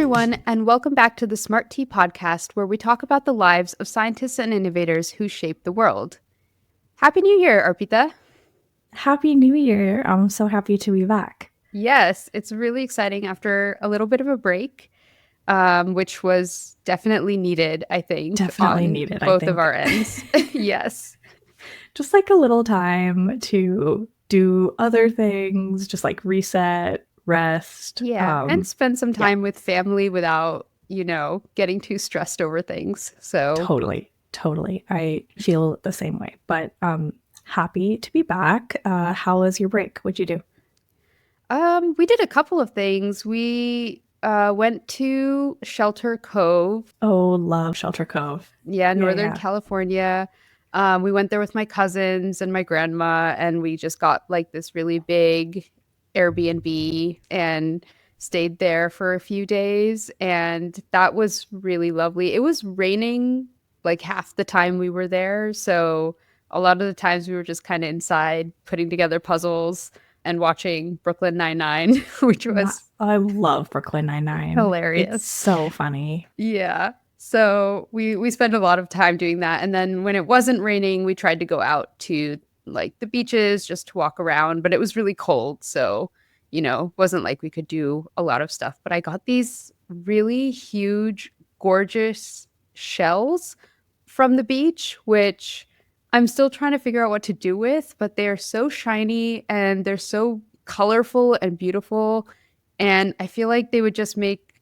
everyone, and welcome back to the Smart Tea podcast, where we talk about the lives of scientists and innovators who shape the world. Happy New Year, Arpita. Happy New Year. I'm so happy to be back. Yes, it's really exciting after a little bit of a break, which was definitely needed, I think, Definitely on needed, I both think. of our ends. Yes. Just like a little time to do other things, just like reset, rest. Yeah, and spend some time with family without, getting too stressed over things. So Totally. I feel the same way. But happy to be back. How was your break? What'd you do? we did a couple of things. We went to Shelter Cove. Oh, love Shelter Cove. Yeah, Northern California. We went there with my cousins and my grandma, and we just got like this really big Airbnb and stayed there for a few days. And that was really lovely. It was raining like half the time we were there. So a lot of the times we were just kind of inside putting together puzzles and watching Brooklyn Nine-Nine, which was I love Brooklyn Nine-Nine. hilarious. It's so funny. Yeah. So we spent a lot of time doing that. And then when it wasn't raining, we tried to go out to like the beaches just to walk around, but it was really cold. So, wasn't like we could do a lot of stuff. But I got these really huge, gorgeous shells from the beach, which I'm still trying to figure out what to do with, but they are so shiny and they're so colorful and beautiful. And I feel like they would just make,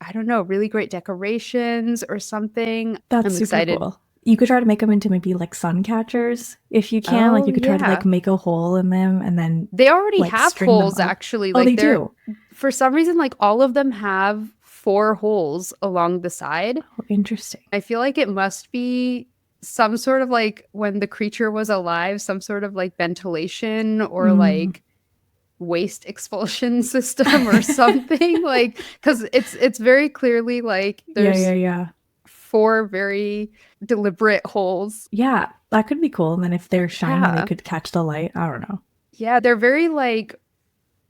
I don't know, really great decorations or something. That's I'm super excited. cool. You could try to make them into maybe like sun catchers if you can. Like you could try to like make a hole in them and then they already like, have holes actually. Oh, like they do. For some reason, like all of them have 4 holes along the side. Oh, interesting. I feel like it must be some sort of like when the creature was alive, some sort of like ventilation or like waste expulsion system or something. Like because it's very clearly like there's 4 very deliberate holes. Yeah, that could be cool. And then if they're shiny, they could catch the light. I don't know. Yeah, they're very like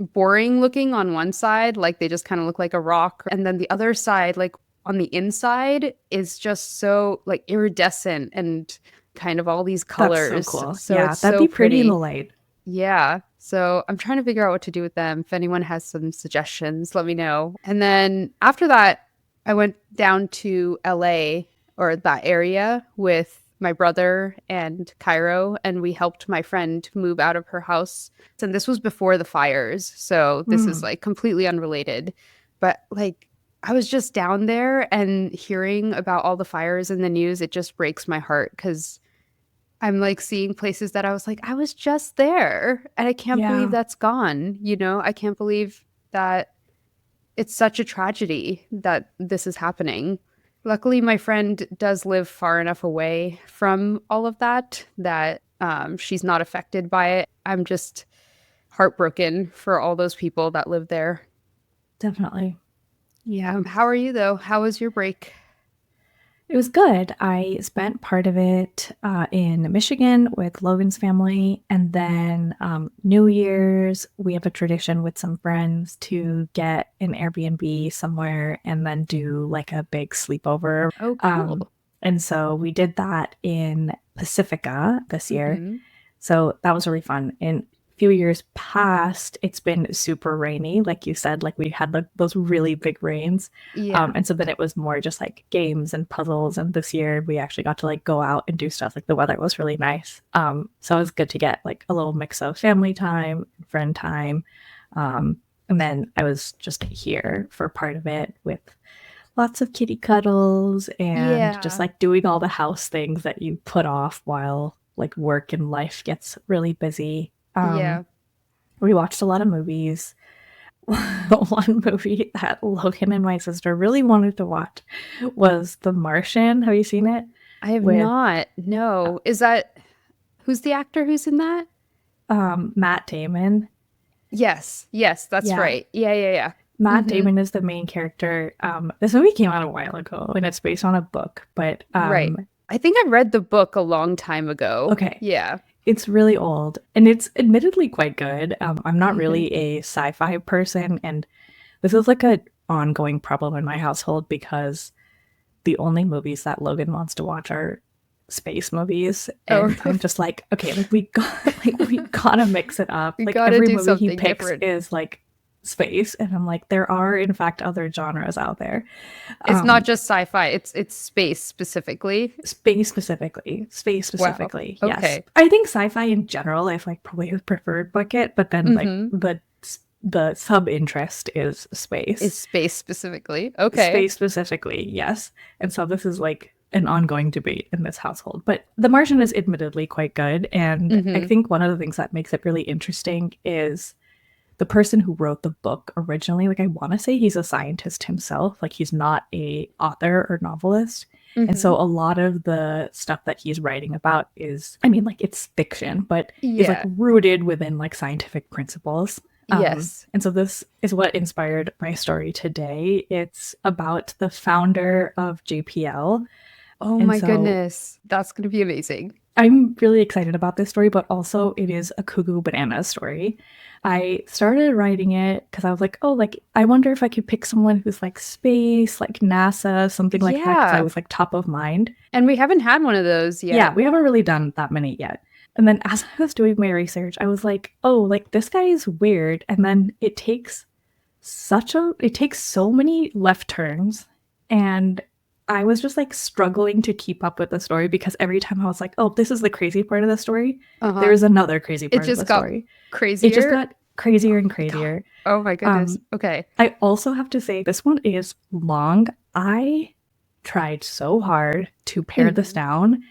boring looking on one side, like they just kind of look like a rock, and then the other side, like on the inside, is just so like iridescent and kind of all these colors. That's so cool. So yeah, it's that'd so be pretty in the light. Yeah. So I'm trying to figure out what to do with them. If anyone has some suggestions, let me know. And then after that, I went down to LA or that area with my brother and Cairo, and we helped my friend move out of her house. And this was before the fires. So this is like completely unrelated. But like I was just down there and hearing about all the fires in the news, it just breaks my heart because I'm like seeing places that I was like, I was just there and I can't believe that's gone. I can't believe that it's such a tragedy that this is happening. Luckily, my friend does live far enough away from all of that she's not affected by it. I'm just heartbroken for all those people that live there. Definitely. Yeah. How are you, though? How was your break? It was good. I spent part of it in Michigan with Logan's family. And then New Year's, we have a tradition with some friends to get an Airbnb somewhere and then do like a big sleepover. Oh, cool. And so we did that in Pacifica this year. So that was really fun. In a few years past, it's been super rainy. Like you said, like we had those really big rains. Yeah. And so then it was more just like games and puzzles. And this year we actually got to like go out and do stuff. Like the weather was really nice. So it was good to get like a little mix of family time, friend time. And then I was just here for part of it with lots of kitty cuddles and just like doing all the house things that you put off while like work and life gets really busy. We watched a lot of movies. One movie that Logan and my sister really wanted to watch was The Martian. Have you seen it? I have not. No. Who's the actor who's in that? Matt Damon. Yes, that's right. Yeah. Matt Damon is the main character. This movie came out a while ago and it's based on a book, but right. I think I read the book a long time ago. Okay. Yeah. It's really old and it's admittedly quite good. I'm not really a sci-fi person, and this is like a ongoing problem in my household because the only movies that Logan wants to watch are space movies, and I'm just like, okay, like we gotta mix it up. We Like gotta every do movie he something picks different. is like space, and I'm like, there are in fact other genres out there. It's not just sci-fi, it's space specifically. Space Wow. specifically, yes. Okay. I think sci-fi in general, I've like probably a preferred bucket, but then like Mm-hmm. the sub interest is Is space. space specifically. Okay. Space specifically, yes. And so this is like an ongoing debate in this household. But The Martian is admittedly quite good. And I Mm-hmm. think one of the things that makes it really interesting is the person who wrote the book originally. Like, I want to say he's a scientist himself. Like, he's not a author or novelist. And Mm-hmm. so a lot of the stuff that he's writing about is, I mean, like, it's fiction, but is like Yeah. rooted within like scientific principles. Yes. And so this is what inspired my story today. It's about the founder of JPL. Oh And my so goodness. That's gonna be amazing. I'm really excited about this story, but also it is a cuckoo bananas story. I started writing it because I was like, oh, like, I wonder if I could pick someone who's like space, like NASA, something like that, because I Yeah. was like top of mind. And we haven't had one of those Yeah, yet. we haven't really done that many yet. And then as I was doing my research, I was like, oh, like this guy is weird. And then it takes so many left turns. And I was just like struggling to keep up with the story because every time I was like, oh, this is the crazy part of the story, Uh-huh. there's another crazy It part of just the got story. It just crazier. got crazier and My God. crazier. Oh my goodness. Okay. I also have to say, this one is long. I tried so hard to pare this Mhm. down.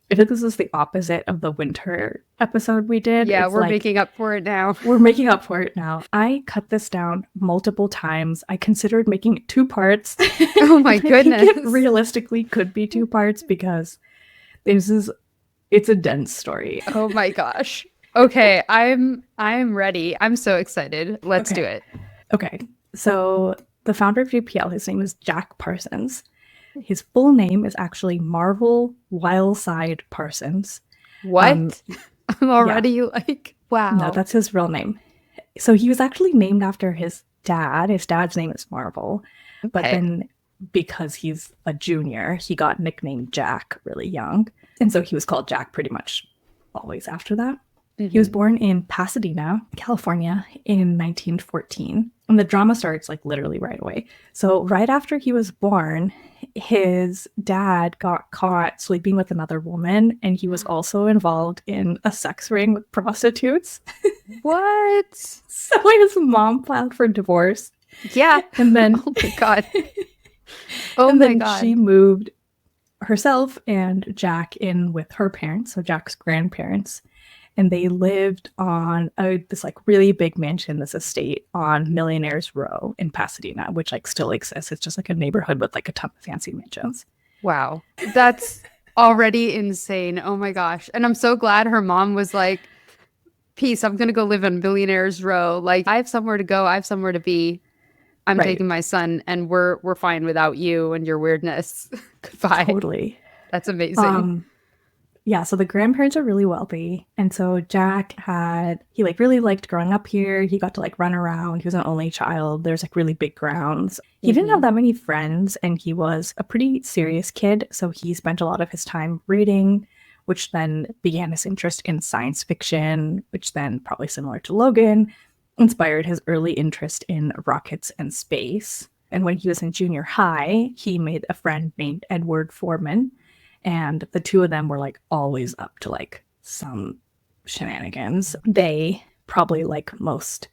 I think this is the opposite of the winter episode we did. Yeah, It's we're like making up for it now. we're making up for it now. I cut this down multiple times. I considered making it 2 parts. Oh my I think it goodness. realistically could be 2 parts because this is it's a dense story. Oh my gosh. Okay, I'm ready. I'm so excited. Let's do Okay. it. Okay. So the founder of JPL, his name is Jack Parsons. His full name is actually Marvel Wildside Parsons. Um, What? I'm yeah, already like, no, wow. that's his real name. So he was actually named after his dad. His dad's name is Marvel, but Okay. then because he's a junior, he got nicknamed Jack really young. And so he was called Jack pretty much always after that. He was Hmm. born in Pasadena, California in 1914. And the drama starts like literally right away. So, right after he was born, his dad got caught sleeping with another woman, and he was also involved in a sex ring with prostitutes. What? So, his mom filed for divorce. Yeah. And then, Oh my God. Oh and my then she God. moved herself and Jack in with her parents, so Jack's grandparents, and they lived on this like really big mansion, this estate on Millionaires Row in Pasadena, which like still exists. It's just like a neighborhood with like a ton of fancy mansions. Wow. That's already insane. Oh my gosh. And I'm so glad her mom was like, peace, I'm gonna go live on Billionaires Row. Like, I have somewhere to go, I have somewhere to be. I'm Right. taking my son and we're fine without you and your weirdness. Goodbye. Totally. That's amazing. Um yeah, so the grandparents are really wealthy. And so he like really liked growing up here. He got to like run around. He was an only child. There's like really big grounds. He didn't have Hmm. that many friends and he was a pretty serious kid. So he spent a lot of his time reading, which then began his interest in science fiction, which then, probably similar to Logan, inspired his early interest in rockets and space. And when he was in junior high, he made a friend named Edward Foreman, and the two of them were like always up to like some shenanigans. They, probably like most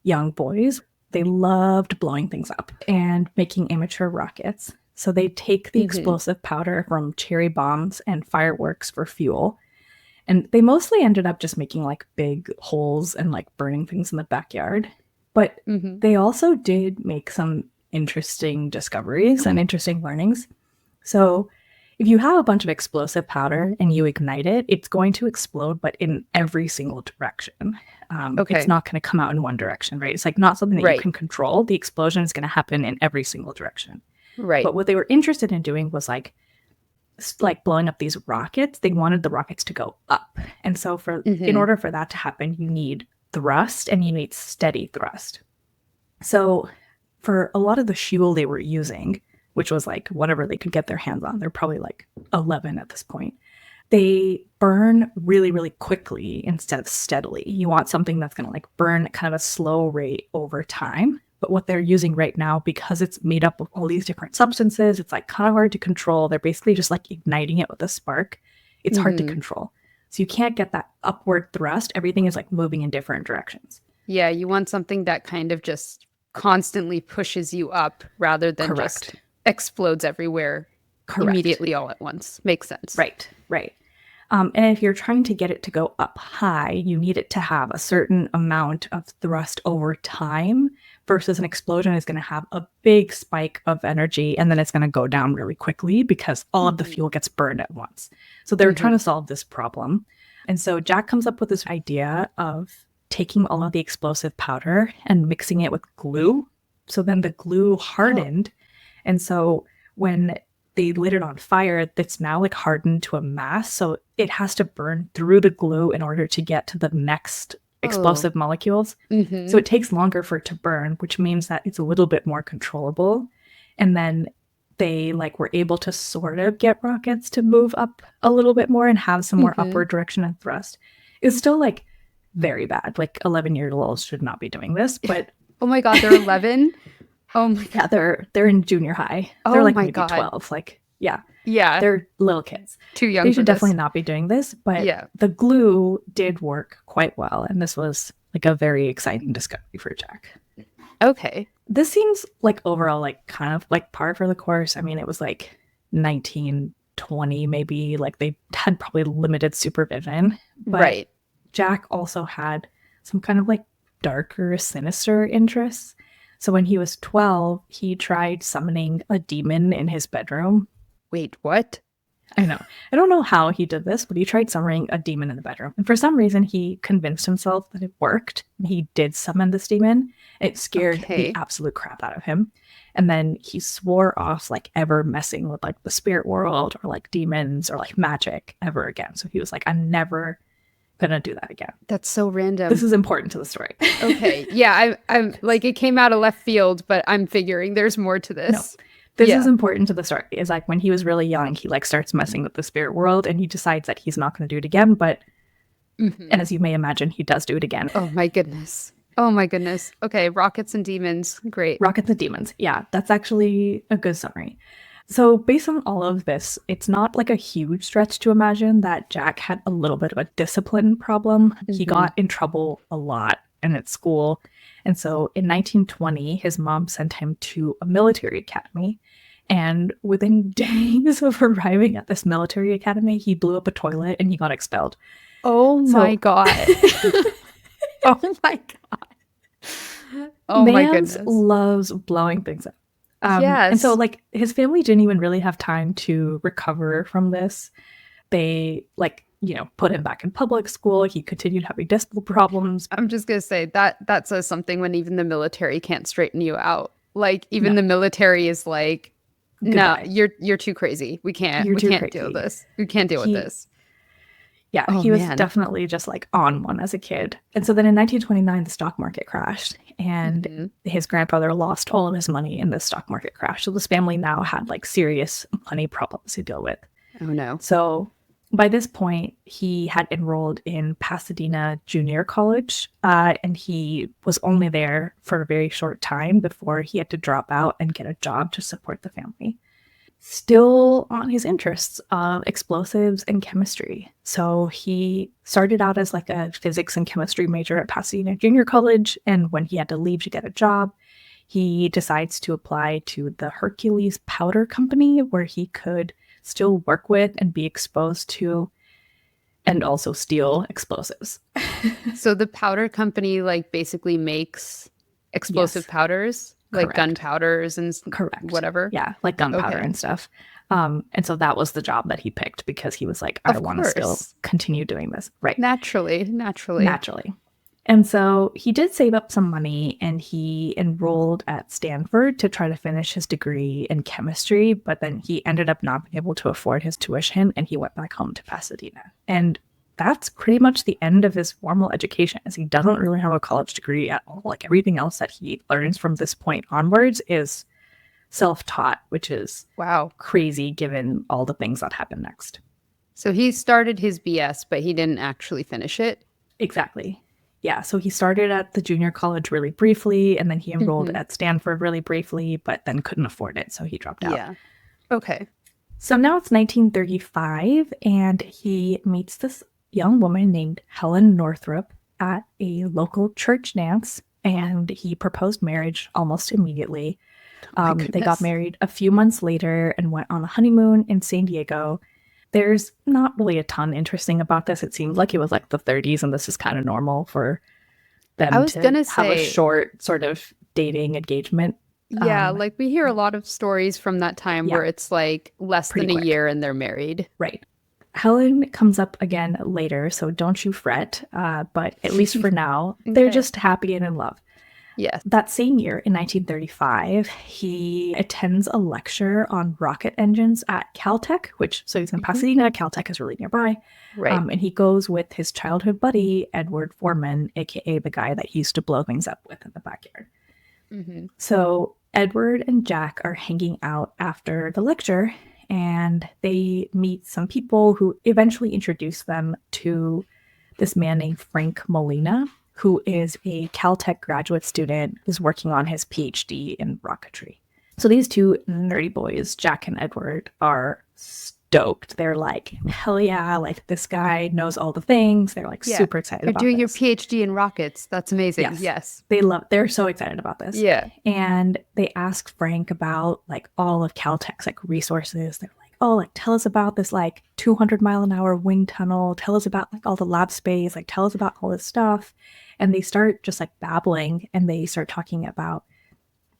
young boys, they loved blowing things up and making amateur rockets. So they take the Hmm. explosive powder from cherry bombs and fireworks for fuel. And they mostly ended up just making like big holes and like burning things in the backyard. But Hmm. they also did make some interesting discoveries and interesting learnings. So if you have a bunch of explosive powder and you ignite it, it's going to explode, but in every single direction. It's Okay. not going to come out in one direction, right? It's like not something that you Right. can control. The explosion is going to happen in every single direction. Right. But what they were interested in doing was like blowing up these rockets. They wanted the rockets to go up. And so in Hmm. order for that to happen, you need thrust and you need steady thrust. So for a lot of the fuel they were using, which was like whatever they could get their hands on, they're probably like 11 at this point, they burn really, really quickly instead of steadily. You want something that's going to like burn at kind of a slow rate over time. But what they're using right now, because it's made up of all these different substances, it's like kind of hard to control. They're basically just like igniting it with a spark. It's hard to control. So you can't get that upward thrust. Everything is like moving in different directions. Yeah, you want something that kind of just constantly pushes you up rather than just explodes everywhere immediately all at once. Makes sense. Right, right. And if you're trying to get it to go up high, you need it to have a certain amount of thrust over time versus an explosion is going to have a big spike of energy and then it's going to go down really quickly because all of the fuel gets burned at once. So they're trying to solve this problem. And so Jack comes up with this idea of taking all of the explosive powder and mixing it with glue. So then the glue hardened. And so when they lit it on fire, it's now like hardened to a mass. So it has to burn through the glue in order to get to the next explosive molecules. So it takes longer for it to burn, which means that it's a little bit more controllable. And then they like were able to sort of get rockets to move up a little bit more and have some more upward direction and thrust. It's still like very bad. Like 11-year-olds should not be doing this, but oh my God, they're 11. Oh my God, they're in junior high. They're like maybe 12. Like yeah, they're little kids. Too young. They should definitely not be doing this. But the glue did work quite well, and this was like a very exciting discovery for Jack. Okay, this seems like overall like kind of like par for the course. I mean, it was like 1920 maybe. Like they had probably limited supervision, but right. Jack also had some kind of like darker, sinister interests. So when he was 12, he tried summoning a demon in his bedroom. Wait, what? I know. I don't know how he did this, but he tried summoning a demon in the bedroom. And for some reason, he convinced himself that it worked. He did summon this demon. It scared the absolute crap out of him. And then he swore off like ever messing with like the spirit world or like demons or like magic ever again. So he was like, I'm never gonna do that again. That's so random. This is important to the story. Okay. Yeah, I'm like it came out of left field, but I'm figuring there's more to this. No. This is important to the story. Is like when he was really young, he like starts messing with the spirit world and he decides that he's not going to do it again. But and as you may imagine, he does do it again. Oh my goodness. Oh my goodness. Okay, rockets and demons. Great. Rockets and demons. Yeah, that's actually a good summary. So based on all of this, it's not like a huge stretch to imagine that Jack had a little bit of a discipline problem. He got in trouble a lot and at school. And so in 1920, his mom sent him to a military academy. And within days of arriving at this military academy, he blew up a toilet and he got expelled. Oh my God. Oh my God. Oh my goodness. Loves blowing things up. Yes. And so like his family didn't even really have time to recover from this. They like, you know, put him back in public school. He continued having discipline problems. I'm just going to say that says something when even the military can't straighten you out. Like even the military is like, no, you're too crazy. We can't deal with this. We can't deal with this. Yeah, he was definitely just like on one as a kid. And so then in 1929, the stock market crashed and his grandfather lost all of his money in the stock market crash. So this family now had like serious money problems to deal with. Oh no. So by this point, he had enrolled in Pasadena Junior College and he was only there for a very short time before he had to drop out and get a job to support the family. Still on his interests of explosives and chemistry. So he started out as like a physics and chemistry major at Pasadena Junior College. And when he had to leave to get a job, he decides to apply to the Hercules Powder Company, where he could still work with and be exposed to and also steal explosives. So the powder company like basically makes explosive powders? Like gunpowders and whatever? Yeah, like gunpowder and stuff. And so that was the job that he picked because he was like, I want to still continue doing this. Right. Naturally. And so he did save up some money and he enrolled at Stanford to try to finish his degree in chemistry, but then he ended up not being able to afford his tuition and he went back home to Pasadena. And that's pretty much the end of his formal education, as he doesn't really have a college degree at all. Like everything else that he learns from this point onwards is self-taught, which is Wow. crazy given all the things that happen next. So he started his BS, but he didn't actually finish it. Exactly. Yeah, so he started at the junior college really briefly, and then he enrolled at Stanford really briefly, but then couldn't afford it, so he dropped out. Yeah. Okay. So now it's 1935, and he meets this young woman named Helen Northrup at a local church dance, and he proposed marriage almost immediately. They got married a few months later and went on a honeymoon in San Diego. There's not really a ton interesting about this. It seems like it was like the 30s, and this is kind of normal for them to have a short sort of dating engagement. Yeah, like we hear a lot of stories from that time where it's like less than a year and they're married. Right. Helen comes up again later, so don't you fret. But at least for now, they're just happy and in love. Yes. That same year, in 1935, he attends a lecture on rocket engines at Caltech, so he's in Pasadena. Caltech is really nearby. Right. And he goes with his childhood buddy, Edward Foreman, aka the guy that he used to blow things up with in the backyard. So Edward and Jack are hanging out after the lecture, and they meet some people who eventually introduce them to this man named Frank Molina, who is a Caltech graduate student who's working on his PhD in rocketry. So these two nerdy boys, Jack and Edward, are stoked. They're like, hell yeah, like this guy knows all the things. They're like super excited about You're doing this. your PhD in rockets. That's amazing. Yes. They're so excited about this. Yeah. And they ask Frank about like all of Caltech's like resources. They're like, oh, like tell us about this like 200-mile-an-hour wind tunnel. Tell us about like all the lab space. Like tell us about all this stuff. And they start just like babbling, and they start talking about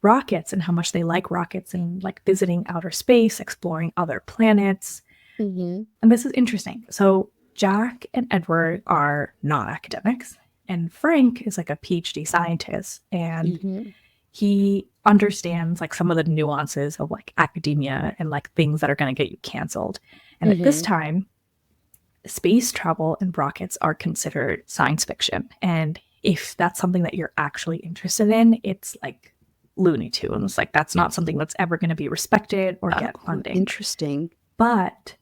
rockets and how much they like rockets and like visiting outer space, exploring other planets. And this is interesting. So Jack and Edward are not academics, and Frank is like a PhD scientist, and he understands like some of the nuances of like academia and like things that are going to get you canceled. And at this time, space travel and rockets are considered science fiction. And if that's something that you're actually interested in, it's like Looney Tunes. Like that's not something that's ever going to be respected or get funding. Interesting. But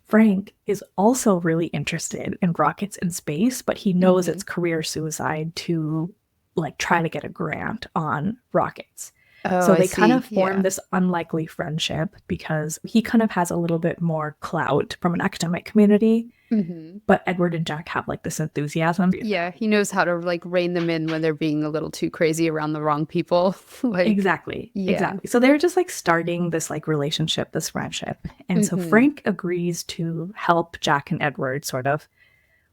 Frank is also really interested in rockets and space, but he knows it's career suicide to like try to get a grant on rockets. So they kind of form this unlikely friendship because he kind of has a little bit more clout from an academic community. But Edward and Jack have like this enthusiasm. Yeah, he knows how to like rein them in when they're being a little too crazy around the wrong people. Like, Exactly. So they're just like starting this like relationship, this friendship. And so Frank agrees to help Jack and Edward sort of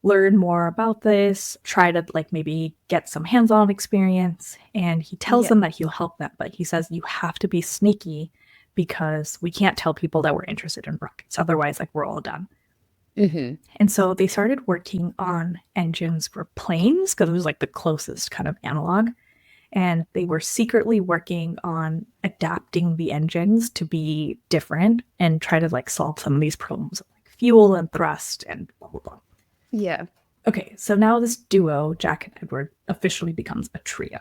learn more about this, try to like maybe get some hands-on experience. And he tells them that he'll help them, but he says you have to be sneaky because we can't tell people that we're interested in rockets. Otherwise, like we're all done. And so they started working on engines for planes because it was like the closest kind of analog. And they were secretly working on adapting the engines to be different and try to like solve some of these problems of like fuel and thrust and blah, blah, blah. Yeah. Okay, so now this duo, Jack and Edward, officially becomes a trio.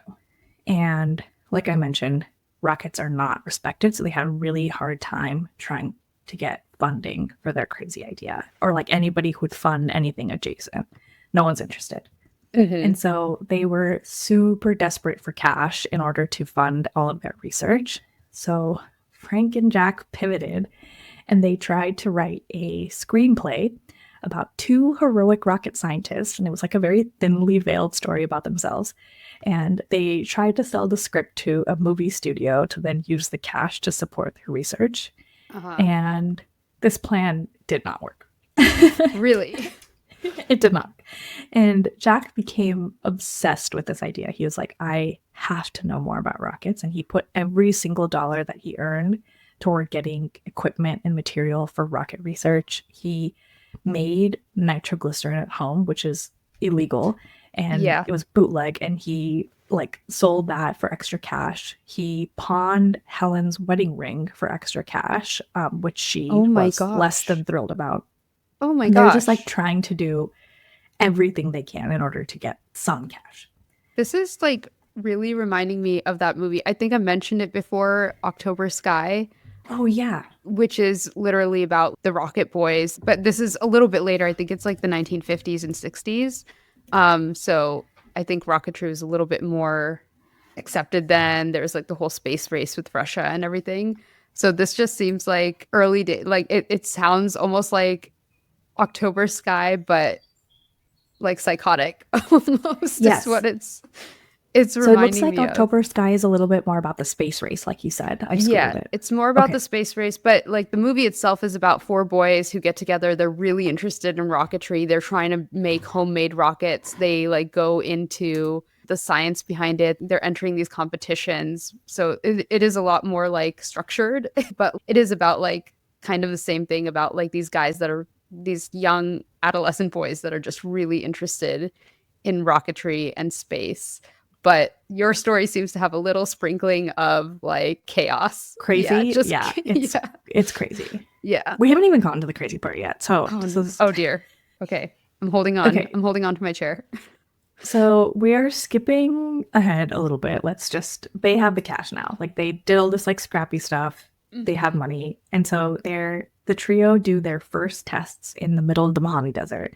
And like I mentioned, rockets are not respected, so they had a really hard time trying to get funding for their crazy idea, or like anybody who would fund anything adjacent. No one's interested. And so they were super desperate for cash in order to fund all of their research. So Frank and Jack pivoted, and they tried to write a screenplay about two heroic rocket scientists, and it was like a very thinly veiled story about themselves. And they tried to sell the script to a movie studio to then use the cash to support their research. And this plan did not work. Really? It did not. And Jack became obsessed with this idea. He was like, I have to know more about rockets. And he put every single dollar that he earned toward getting equipment and material for rocket research. He made nitroglycerin at home, which is illegal. And it was bootleg. And he like sold that for extra cash. He pawned Helen's wedding ring for extra cash, which she was less than thrilled about. Oh my gosh. gosh. They're just like trying to do everything they can in order to get some cash. This is like really reminding me of that movie. I think I mentioned it before, October Sky, Oh, yeah. which is literally about the Rocket Boys, but this is a little bit later. I think it's like the 1950s and 60s. So I think rocketry was a little bit more accepted then. There was like the whole space race with Russia and everything. So this just seems like early day. Like it sounds almost like October Sky, but like psychotic almost is Yes. what it's So it looks reminding like me of. October Sky is a little bit more about the space race, like you said. I just Googled Yeah, it. it's more about Okay. the space race, but like the movie itself is about four boys who get together. They're really interested in rocketry. They're trying to make homemade rockets. They like go into the science behind it. They're entering these competitions. So it is a lot more like structured, but it is about like kind of the same thing about like these guys that are these young adolescent boys that are just really interested in rocketry and space. But your story seems to have a little sprinkling of like chaos. Yeah, Crazy. just Yeah, yeah, it's crazy. yeah. We haven't even gotten to the crazy part yet. So Oh, this is oh dear. Okay, I'm holding on. okay. I'm holding on to my chair. So we are skipping ahead a little bit. They have the cash now. Like they did all this like scrappy stuff. They have Mhm. money. And so the trio do their first tests in the middle of the Mojave Desert.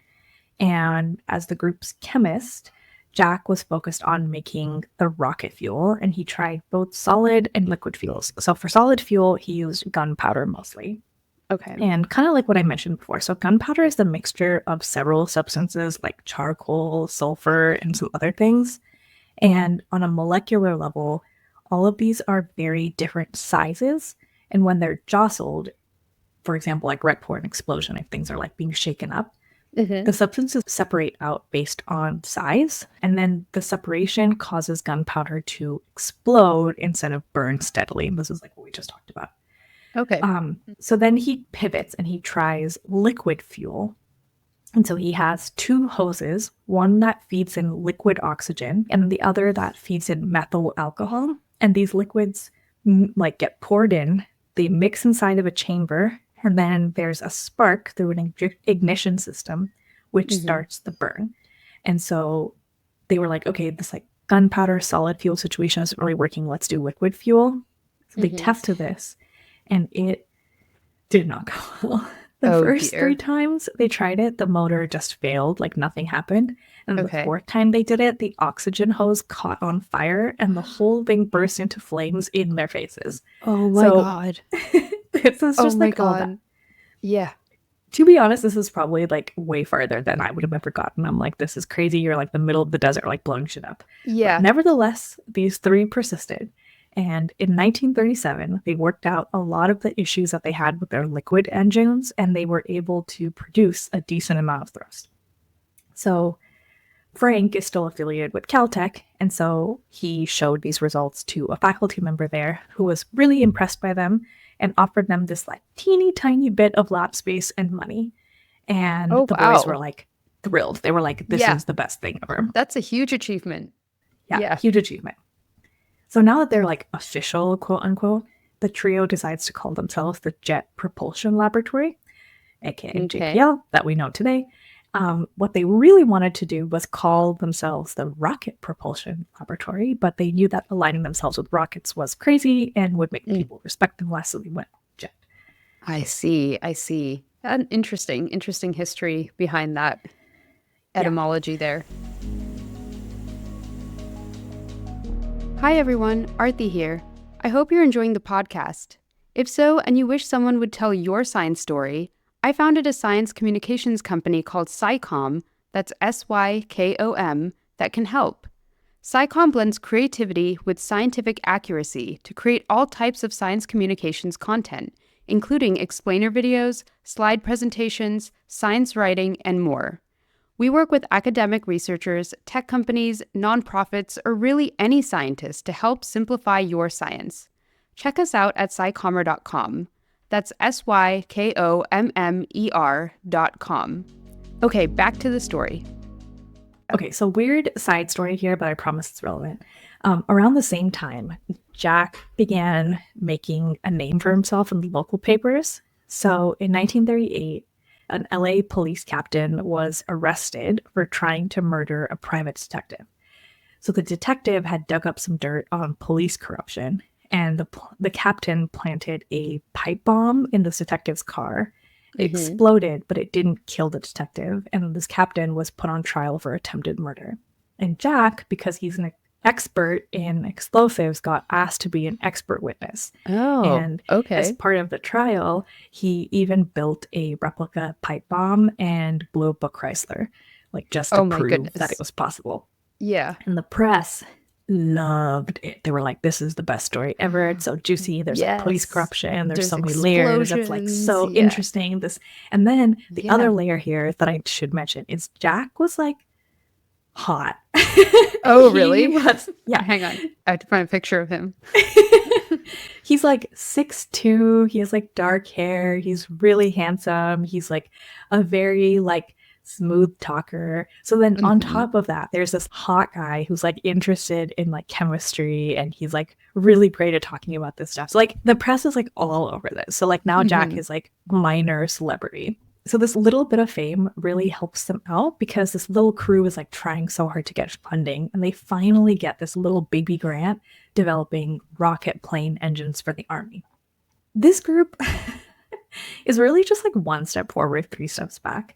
And as the group's chemist, Jack was focused on making the rocket fuel, and he tried both solid and liquid fuels. So for solid fuel, he used gunpowder mostly. Okay. And kind of like what I mentioned before. So gunpowder is the mixture of several substances like charcoal, sulfur, and some other things. And on a molecular level, all of these are very different sizes. And when they're jostled, for example, like right before an explosion, if things are like being shaken up, Hmm. the substances separate out based on size, and then the separation causes gunpowder to explode instead of burn steadily. And this is like what we just talked about. Okay. So then he pivots and he tries liquid fuel. And so he has two hoses, one that feeds in liquid oxygen and the other that feeds in methyl alcohol. And these liquids like get poured in, they mix inside of a chamber, and then there's a spark through an ignition system, which Hmm. starts the burn. And so they were like, okay, this like gunpowder solid fuel situation isn't really working. Let's do liquid fuel. So they Hmm. tested this, and it did not go well. The Oh first three dear. times they tried it, the motor just failed, like nothing happened. And the Okay. fourth time they did it, the oxygen hose caught on fire and the whole thing burst into flames in their faces. Oh my So god. it's Oh just my like all that. god. Yeah. To be honest, this is probably like way farther than I would have ever gotten. I'm like, this is crazy. You're like the middle of the desert, like blowing shit up. But Yeah. nevertheless, these three persisted. And in 1937, they worked out a lot of the issues that they had with their liquid engines, and they were able to produce a decent amount of thrust. So Frank is still affiliated with Caltech, and so he showed these results to a faculty member there who was really impressed by them and offered them this like teeny tiny bit of lab space and money. And Oh the boys were wow. like thrilled. They were like, this Yeah. is the best thing ever. That's a huge achievement. Yeah, Yeah. huge achievement. So now that they're like official, quote unquote, the trio decides to call themselves the Jet Propulsion Laboratory, aka Okay. JPL, that we know today. What they really wanted to do was call themselves the Rocket Propulsion Laboratory, but they knew that aligning themselves with rockets was crazy and would make Mm. people respect them less, so they went Jet. I see. I see. An interesting history behind that Yeah. etymology there. Hi everyone, Arti here. I hope you're enjoying the podcast. If so, and you wish someone would tell your science story, I founded a science communications company called SciComm, that's SYKOM, that can help. SciComm blends creativity with scientific accuracy to create all types of science communications content, including explainer videos, slide presentations, science writing, and more. We work with academic researchers, tech companies, nonprofits, or really any scientist to help simplify your science. Check us out at SciCommer.com. That's SYKOMMER.com. Okay, back to the story. Okay, so weird side story here, but I promise it's relevant. Around the same time, Jack began making a name for himself in the local papers. So in 1938, An LA police captain was arrested for trying to murder a private detective. So the detective had dug up some dirt on police corruption, and the captain planted a pipe bomb in this detective's car. It exploded, but it didn't kill the detective, and this captain was put on trial for attempted murder. And Jack, because he's an expert in explosives, got asked to be an expert witness. Oh, And as okay. part of the trial, he even built a replica pipe bomb and blew up a Chrysler, like just to Oh my prove that it goodness. was possible. Yeah. And the press loved it. They were like, this is the best story ever. It's so juicy. There's like police Yes. corruption. There's There's so many layers. That's like explosions. so Yeah. interesting. This, and then the Yeah. other layer here that I should mention is Jack was like hot. Oh, He really? was, yeah. Hang on. I have to find a picture of him. He's like 6'2". He has like dark hair. He's really handsome. He's like a very like smooth talker. So then on top of that, there's this hot guy who's like interested in like chemistry, and he's like really great at talking about this stuff. So like the press is like all over this. So like now Jack is like minor celebrity. So this little bit of fame really helps them out because this little crew is like trying so hard to get funding, and they finally get this little baby grant developing rocket plane engines for the army. This group is really just like one step forward, three steps back.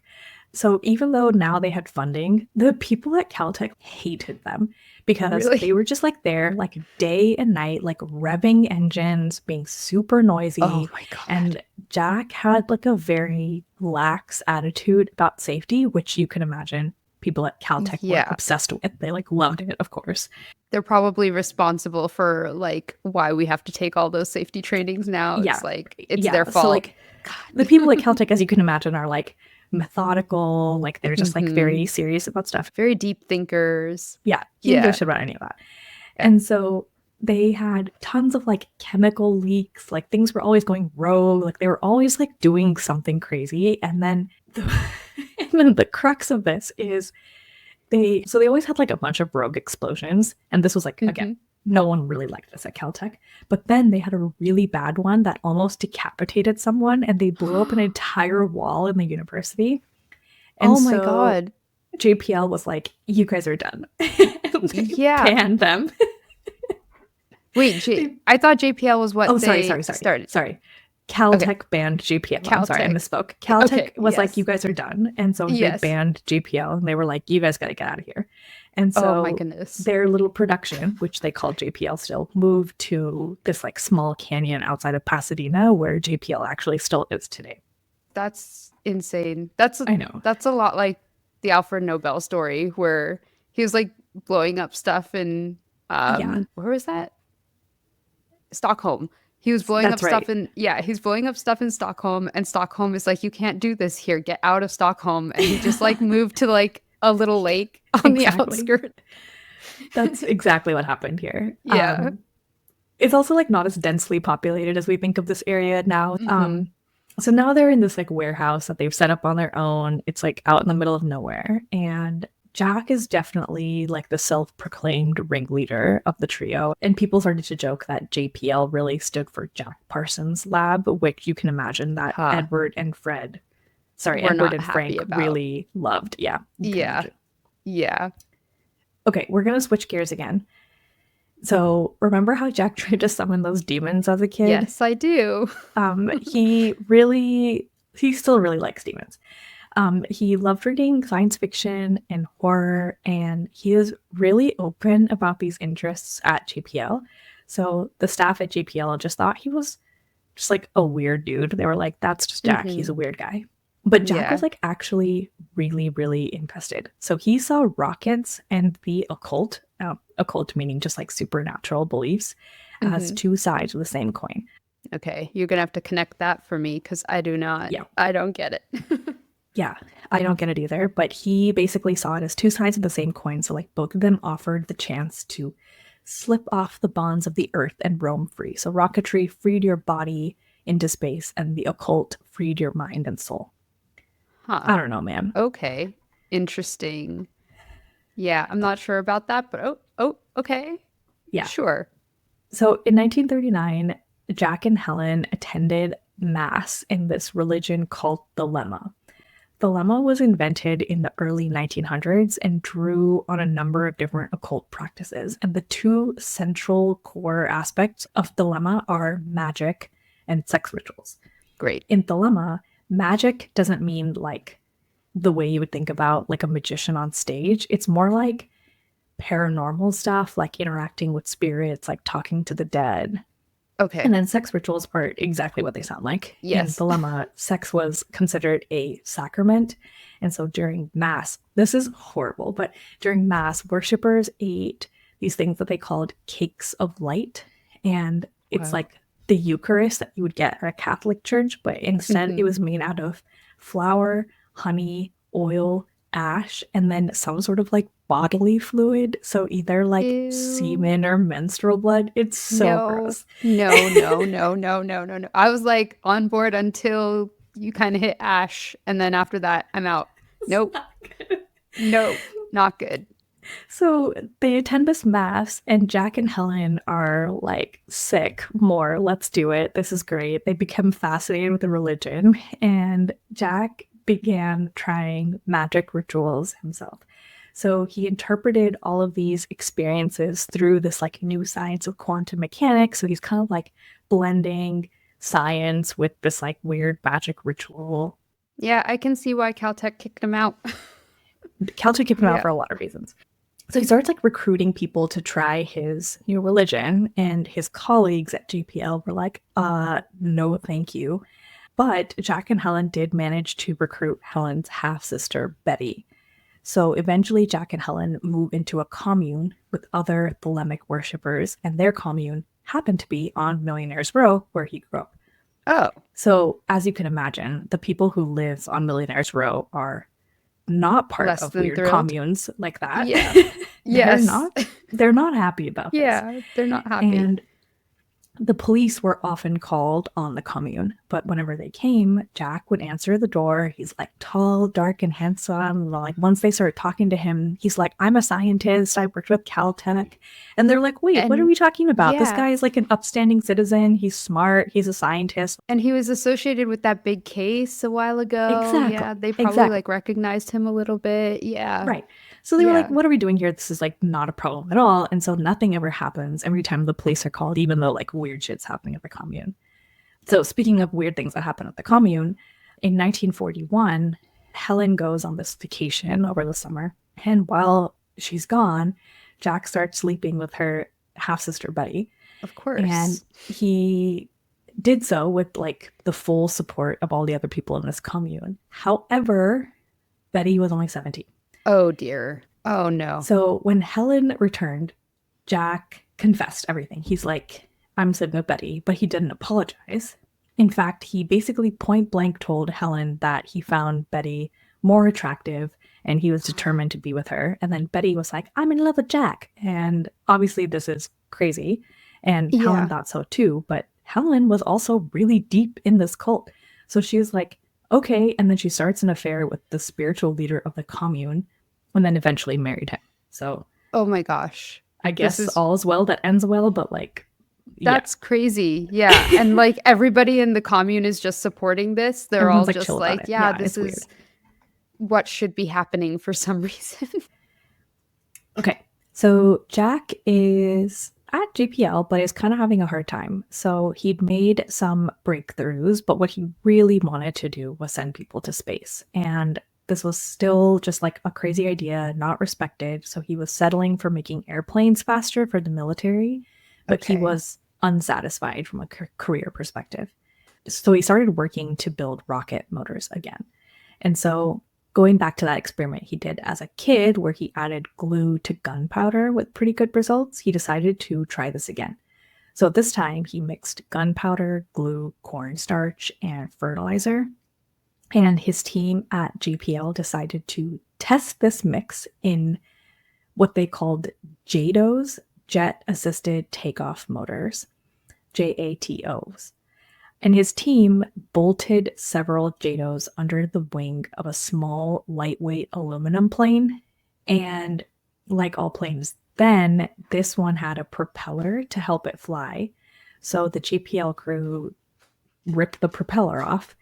So even though now they had funding, the people at Caltech hated them because Really? they were just like there like day and night, like revving engines, being super noisy. Oh my God. And Jack had like a very lax attitude about safety, which you can imagine people at Caltech were obsessed with. They like loved it, of course. They're probably responsible for like why we have to take all those safety trainings now. Yeah. It's like it's their fault. So like the people at Caltech, as you can imagine, are like methodical, like they're just like very serious about stuff. Very deep thinkers. Yeah, he didn't give a shit about any of that. And so they had tons of like chemical leaks, like things were always going rogue, like they were always like doing something crazy. And then the crux of this is they always had like a bunch of rogue explosions, and this was like again, no one really liked this at Caltech. But then they had a really bad one that almost decapitated someone, and they blew up an entire wall in the university. And oh my God. JPL was like, you guys are done. Yeah. Banned them. Wait, I thought JPL was what sorry. started. Sorry. Caltech banned JPL. I'm sorry, I misspoke. Caltech was like, you guys are done. And so they banned JPL, and they were like, you guys got to get out of here. And so oh my goodness. their little production, which they call JPL still, moved to this like small canyon outside of Pasadena where JPL actually still is today. That's insane. I know. That's a lot like the Alfred Nobel story where he was like blowing up stuff in where was that? Stockholm. He was blowing up stuff in he's blowing up stuff in Stockholm, and Stockholm is like, you can't do this here. Get out of Stockholm. And he just like moved to like a little lake on the outskirts. That's exactly what happened here. Yeah. It's also like not as densely populated as we think of this area now. So now they're in this like warehouse that they've set up on their own. It's like out in the middle of nowhere. And Jack is definitely like the self-proclaimed ringleader of the trio. And people started to joke that JPL really stood for Jack Parsons Lab, which you can imagine that Edward and Frank really loved. Yeah. Yeah. Okay, we're going to switch gears again. So remember how Jack tried to summon those demons as a kid? Yes, I do. He still really likes demons. He loved reading science fiction and horror, and he is really open about these interests at JPL. So the staff at JPL just thought he was just like a weird dude. They were like, that's just Jack. He's a weird guy. But Jack was like actually really, really invested. So he saw rockets and the occult meaning just like supernatural beliefs, as two sides of the same coin. Okay, you're gonna have to connect that for me because I do not. Yeah. I don't get it. Yeah, I don't get it either. But he basically saw it as two sides of the same coin. So like both of them offered the chance to slip off the bonds of the earth and roam free. So rocketry freed your body into space, and the occult freed your mind and soul. Huh. I don't know, man. Okay. Interesting. Yeah, I'm not sure about that, but okay. Yeah. Sure. So in 1939, Jack and Helen attended mass in this religion called the Lemma. Thelema was invented in the early 1900s and drew on a number of different occult practices. And the two central core aspects of Thelema are magic and sex rituals. Great. In Thelema, magic doesn't mean like the way you would think about like a magician on stage. It's more like paranormal stuff, like interacting with spirits, like talking to the dead. Okay. And then sex rituals are exactly what they sound like. Yes. In Thelema, sex was considered a sacrament. And so during Mass, this is horrible, but during Mass, worshippers ate these things that they called cakes of light. And it's Wow. like the Eucharist that you would get at a Catholic church, but instead it was made out of flour, honey, oil, ash, and then some sort of like bodily fluid. So either like Ew. semen or menstrual blood. It's so gross. No. I was like on board until you kind of hit ash, and then after that, I'm out. Nope. Nope. Not good. So they attend this mass, and Jack and Helen are like, sick, more, let's do it. This is great. They become fascinated with the religion, and Jack began trying magic rituals himself. So he interpreted all of these experiences through this like new science of quantum mechanics. So he's kind of like blending science with this like weird magic ritual. Yeah, I can see why Caltech kicked him out. Caltech kicked him out Yeah. for a lot of reasons. So he starts like recruiting people to try his new religion, and his colleagues at JPL were like, no, thank you. But Jack and Helen did manage to recruit Helen's half-sister, Betty. So eventually Jack and Helen move into a commune with other Thelemic worshippers, and their commune happened to be on Millionaire's Row, where he grew up. Oh, So as you can imagine, the people who live on Millionaire's Row are not part Less of than weird thrilled. communes like that. Yeah. They're Yes. they're not happy about this. Yeah, they're not happy. And the police were often called on the commune, but whenever they came, Jack would answer the door. He's like tall, dark, and handsome. Like once they started talking to him, he's like, "I'm a scientist. I worked with Caltech," and they're like, "Wait, what are And- we talking about? This yeah. guy is like an upstanding citizen. He's smart. He's a scientist." And he was associated with that big case a while ago. Exactly. Yeah, they probably Exactly. like recognized him a little bit. Yeah. Right. So they were like, Yeah. what are we doing here? This is like not a problem at all. And so nothing ever happens every time the police are called, even though like weird shit's happening at the commune. So speaking of weird things that happen at the commune, in 1941, Helen goes on this vacation over the summer. And while she's gone, Jack starts sleeping with her half-sister Betty. Of course. And he did so with like the full support of all the other people in this commune. However, Betty was only 17. Oh dear. Oh no. So when Helen returned, Jack confessed everything. He's like, I'm sleeping with Betty, but he didn't apologize. In fact, he basically point blank told Helen that he found Betty more attractive and he was determined to be with her. And then Betty was like, I'm in love with Jack. And obviously this is crazy. And Yeah. Helen thought so too. But Helen was also really deep in this cult. So she was like, okay. And then she starts an affair with the spiritual leader of the commune and then eventually married him. So Oh my gosh. I guess is- all is well that ends well, but like, That's crazy. Yeah. And like everybody in the commune is just supporting this. They're Everyone's, all like, just chill about like, it. yeah, Yeah, this it's is what should be happening for some reason. Okay, so Jack is at JPL, but is kind of having a hard time. So he'd made some breakthroughs, but what he really wanted to do was send people to space. And this was still just like a crazy idea, not respected. So he was settling for making airplanes faster for the military, but he Okay. was unsatisfied from a career perspective. So he started working to build rocket motors again. And so going back to that experiment he did as a kid where he added glue to gunpowder with pretty good results, he decided to try this again. So this time he mixed gunpowder, glue, cornstarch, and fertilizer. And his team at JPL decided to test this mix in what they called JATOs, Jet Assisted Takeoff Motors, JATOs. And his team bolted several JATOs under the wing of a small, lightweight aluminum plane. And like all planes then, this one had a propeller to help it fly. So the JPL crew ripped the propeller off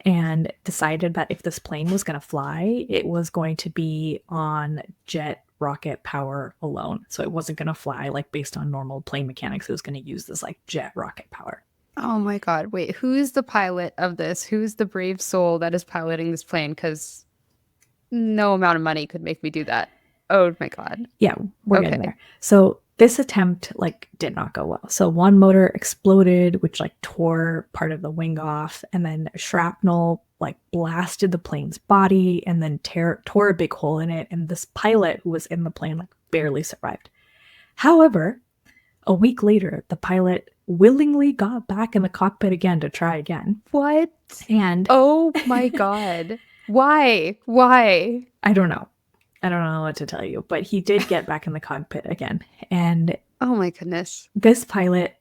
and decided that if this plane was going to fly, it was going to be on jet rocket power alone. So it wasn't going to fly like based on normal plane mechanics. It was going to use this like jet rocket power. Oh my God. Wait, who's the pilot of this? Who's the brave soul that is piloting this plane? Because no amount of money could make me do that. Oh my God. Yeah, we're getting Okay. there. So this attempt like did not go well. So one motor exploded, which like tore part of the wing off, and then shrapnel like blasted the plane's body and then tore a big hole in it. And this pilot who was in the plane like barely survived. However, a week later, the pilot willingly got back in the cockpit again to try again. What? And Oh my God. Why? Why? I don't know. I don't know what to tell you, but he did get back in the cockpit again. And Oh my goodness. this pilot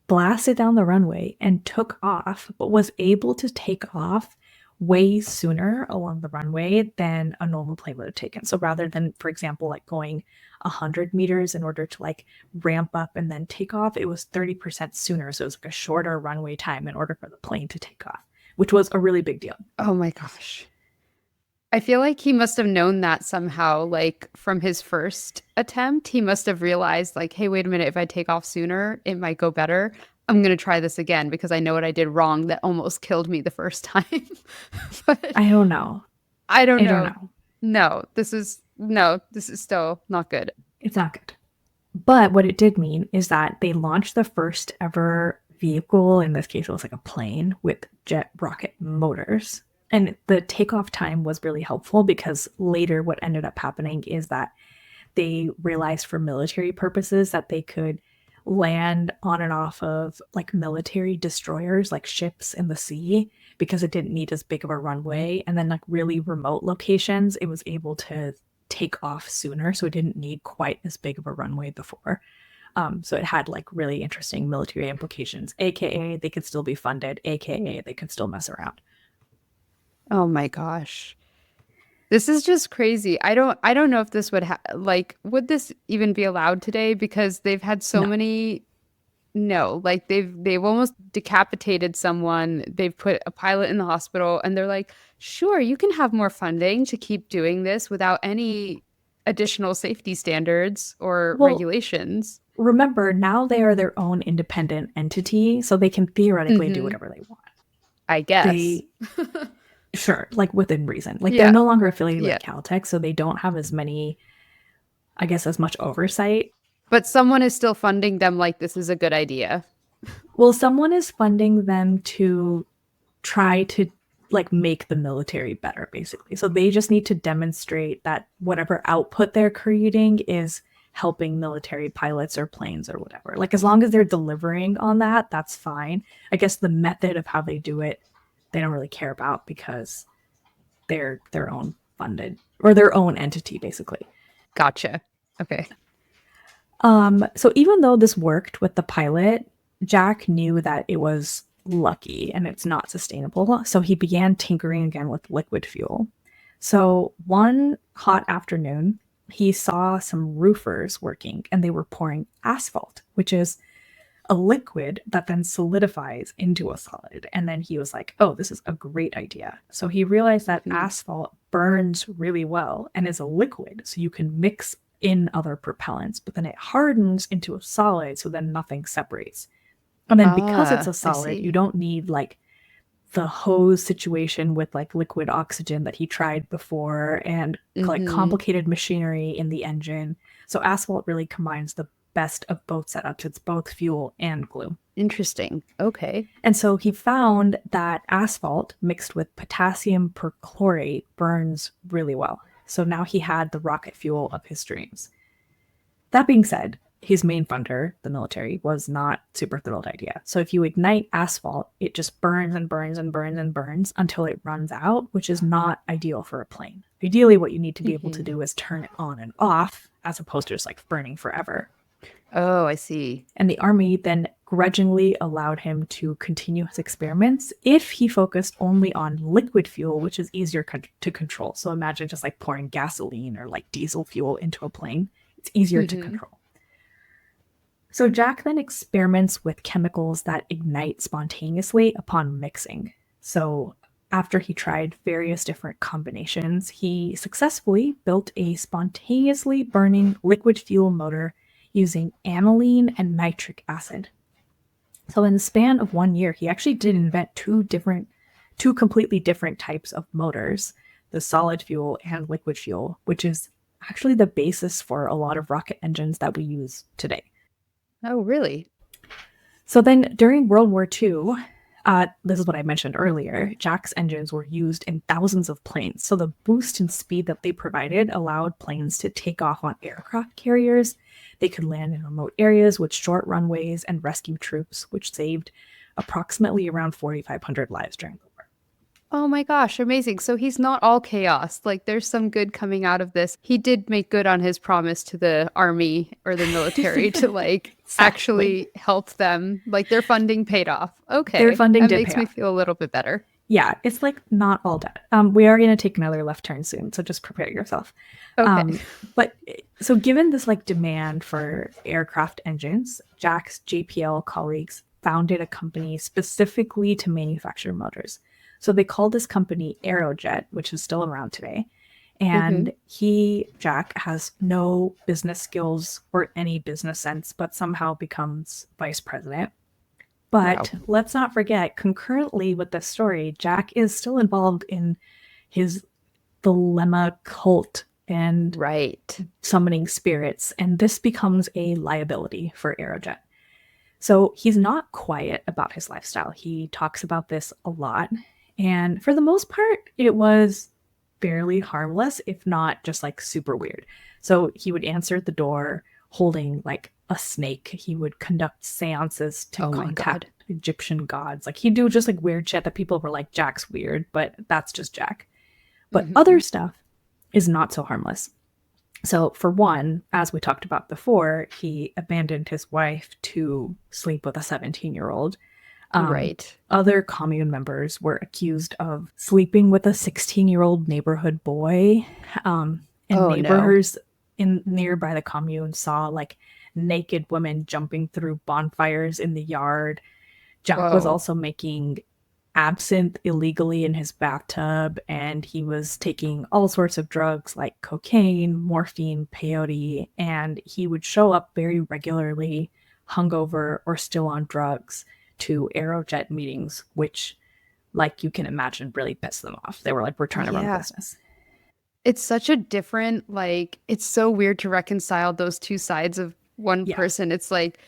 blasted down the runway and took off, but was able to take off way sooner along the runway than a normal plane would have taken. So rather than, for example, like going 100 meters in order to like ramp up and then take off, it was 30% sooner. So it was like a shorter runway time in order for the plane to take off, which was a really big deal. Oh my gosh. I feel like he must have known that somehow, like from his first attempt. He must have realized, like, hey, wait a minute, if I take off sooner, it might go better. I'm going to try this again because I know what I did wrong that almost killed me the first time. But I don't know. I don't I don't know. know. No, this is still not good. It's not good. But what it did mean is that they launched the first ever vehicle, in this case, it was like a plane with jet rocket motors. And the takeoff time was really helpful because later what ended up happening is that they realized for military purposes that they could land on and off of like military destroyers, like ships in the sea, because it didn't need as big of a runway. And then like really remote locations, it was able to take off sooner. So it didn't need quite as big of a runway before. So it had like really interesting military implications, aka they could still be funded, aka they could still mess around. Oh my gosh. This is just crazy. I don't know if this would this even be allowed today because they've had so No. many. No, like they've almost decapitated someone. They've put a pilot in the hospital and they're like, "Sure, you can have more funding to keep doing this without any additional safety standards or Well, regulations." remember, now they are their own independent entity, so they can theoretically do Hmm. whatever they want. I guess. They, sure, like within reason. Like they're Yeah. no longer affiliated Yeah. with Caltech, so they don't have as many, I guess, as much oversight. But someone is still funding them like this is a good idea. Well, someone is funding them to try to like make the military better, basically. So they just need to demonstrate that whatever output they're creating is helping military pilots or planes or whatever. Like as long as they're delivering on that, that's fine. I guess the method of how they do it, they don't really care about because they're their own funded or their own entity, basically. Gotcha. Okay. So even though this worked with the pilot, Jack knew that it was lucky and it's not sustainable. So he began tinkering again with liquid fuel. So one hot afternoon, he saw some roofers working and they were pouring asphalt, which is a liquid that then solidifies into a solid. And then he was like, oh, this is a great idea. So he realized that Mhm. asphalt burns really well and is a liquid. So you can mix in other propellants, but then it hardens into a solid. So then nothing separates. And then because it's a I solid, you see. don't need like the hose situation with like liquid oxygen that he tried before and like Hmm. complicated machinery in the engine. So asphalt really combines the best of both setups. It's both fuel and glue. Interesting. Okay. And so he found that asphalt mixed with potassium perchlorate burns really well. So now he had the rocket fuel of his dreams. That being said, his main funder, the military, was not super thrilled idea. So if you ignite asphalt, it just burns and burns and burns and burns until it runs out, which is not ideal for a plane. Ideally, what you need to be able to Hmm. do is turn it on and off, as opposed to just like burning forever. Oh, I see. And the army then grudgingly allowed him to continue his experiments if he focused only on liquid fuel, which is easier to control. So imagine just like pouring gasoline or like diesel fuel into a plane. It's easier to Hmm. control. So Jack then experiments with chemicals that ignite spontaneously upon mixing. So after he tried various different combinations, he successfully built a spontaneously burning liquid fuel motor using aniline and nitric acid. So in the span of 1 year, he actually did invent two completely different types of motors, the solid fuel and liquid fuel, which is actually the basis for a lot of rocket engines that we use today. Oh, really? So then during World War II, this is what I mentioned earlier, Jack's engines were used in thousands of planes. So the boost in speed that they provided allowed planes to take off on aircraft carriers. They could land in remote areas with short runways and rescue troops, which saved approximately around 4,500 lives during the war. Oh my gosh, amazing. So he's not all chaos. Like there's some good coming out of this. He did make good on his promise to the army or the military to like Exactly. actually help them. Like their funding paid off. Their Okay. funding That did pay makes me off. feel a little bit better. Yeah, it's like not all dead. We are going to take another left turn soon, so just prepare yourself. Okay. But so, given this like demand for aircraft engines, Jack's JPL colleagues founded a company specifically to manufacture motors. So they called this company Aerojet, which is still around today. Mm-hmm. And Jack, has no business skills or any business sense, but somehow becomes vice president. Wow. But let's not forget, concurrently with this story, Jack is still involved in his dilemma cult and Right. summoning spirits, and this becomes a liability for Aerojet. So he's not quiet about his lifestyle. He talks about this a lot. And for the most part, it was fairly harmless, if not just like super weird. So he would answer the door holding like a snake. He would conduct seances to Oh my contact God. Egyptian gods. Like he'd do just like weird shit that people were like, Jack's weird, but that's just Jack. But Mm-hmm. other stuff is not so harmless. So, for one, as we talked about before, he abandoned his wife to sleep with a 17-year-old. Right. Other commune members were accused of sleeping with a 16-year-old neighborhood boy. And Oh no. neighbors in nearby the commune saw like naked women jumping through bonfires in the yard. Jack was Whoa. also making absinthe illegally in his bathtub, and he was taking all sorts of drugs like cocaine, morphine, peyote, and he would show up very regularly hungover or still on drugs to Aerojet meetings, which, like you can imagine, really pissed them off. They were like, we're trying to run a Yeah. business. It's such a different, like, it's so weird to reconcile those two sides of one Yeah. person. It's like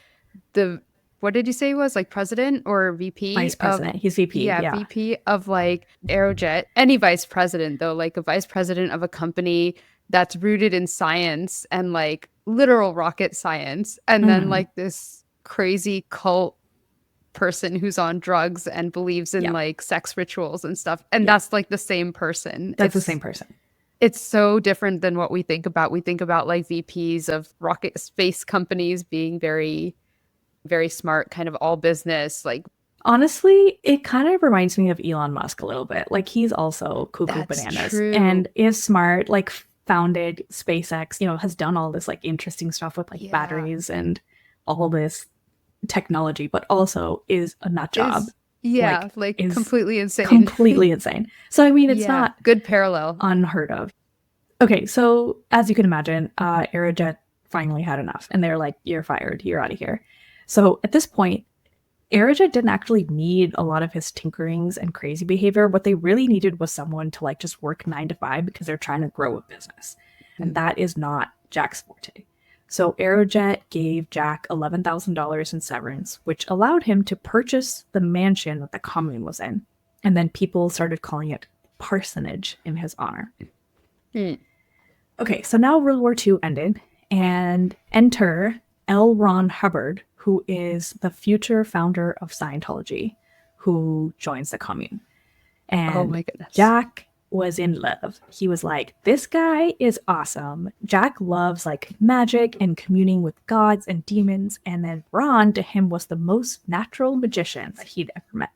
the, what did you say he was like president or Vice VP of, president. He's VP. yeah, Yeah. VP of like Aerojet, any vice president though, like a vice president of a company that's rooted in science and like literal rocket science. And then Mm-hmm. like this crazy cult person who's on drugs and believes in Yeah. like sex rituals and stuff. And Yeah. that's like the same person. That's the same person. It's so different than what we think about. We think about like VPs of rocket space companies being very, very smart, kind of all business. Like, Honestly, it kind of reminds me of Elon Musk a little bit. Like he's also cuckoo that's bananas true. and is smart, like founded SpaceX, has done all this like interesting stuff with like Yeah. batteries and all this technology, but also is a nut job. Is, yeah, Like like is completely insane. completely insane. So I mean it's Yeah. not Good parallel. unheard of. Okay, so as you can imagine, Aerojet finally had enough and they're like, you're fired, you're out of here. So at this point, Aerojet didn't actually need a lot of his tinkerings and crazy behavior. What they really needed was someone to like just work 9 to 5 because they're trying to grow a business. And Mm. that is not Jack's forte. So Aerojet gave Jack $11,000 in severance, which allowed him to purchase the mansion that the commune was in. And then people started calling it Parsonage in his honor. Mm. Okay, so now World War II ended, and enter L. Ron Hubbard, who is the future founder of Scientology, who joins the commune. Oh And my goodness. Jack was in love. He was like, this guy is awesome. Jack loves like magic and communing with gods and demons. And then Ron, to him, was the most natural magician that he'd ever met.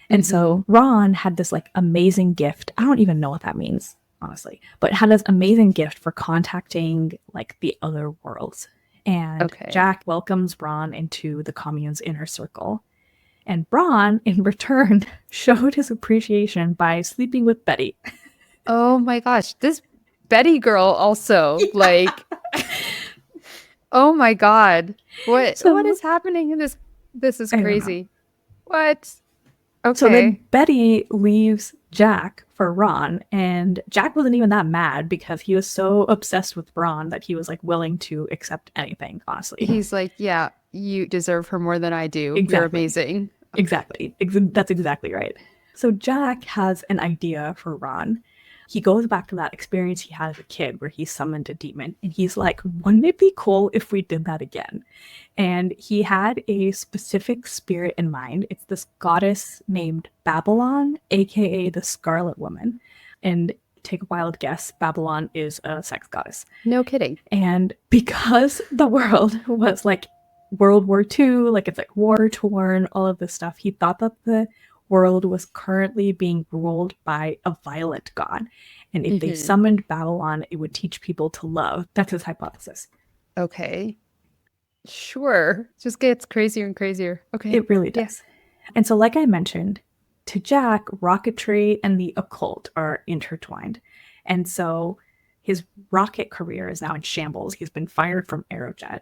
And Mm-hmm. so Ron had this like amazing gift. I don't even know what that means, honestly, but had this amazing gift for contacting like the other worlds. And Okay. Jack welcomes Ron into the commune's inner circle. And Ron, in return, showed his appreciation by sleeping with Betty. Oh my gosh. This Betty girl also, like, oh my God. What So is happening in this? This is I don't know. crazy. What? So then Okay. Betty leaves Jack for Ron, and Jack wasn't even that mad because he was so obsessed with Ron that he was like willing to accept anything, honestly. He's like, yeah, you deserve her more than I do. You're Exactly. amazing. Exactly. That's exactly right. So Jack has an idea for Ron. He goes back to that experience he had as a kid where he summoned a demon, and he's like, wouldn't it be cool if we did that again? And he had a specific spirit in mind. It's this goddess named Babylon, aka the Scarlet Woman. And take a wild guess, Babylon is a sex goddess. No kidding. And because the world was like World War II, like it's like war torn, all of this stuff, he thought that the world was currently being ruled by a violent god. And if they Hmm. summoned Babylon, it would teach people to love. That's his hypothesis. Okay. Sure. Just gets crazier and crazier. Okay. It really Yeah. does. And so, like I mentioned, to Jack, rocketry and the occult are intertwined. And so his rocket career is now in shambles. He's been fired from Aerojet,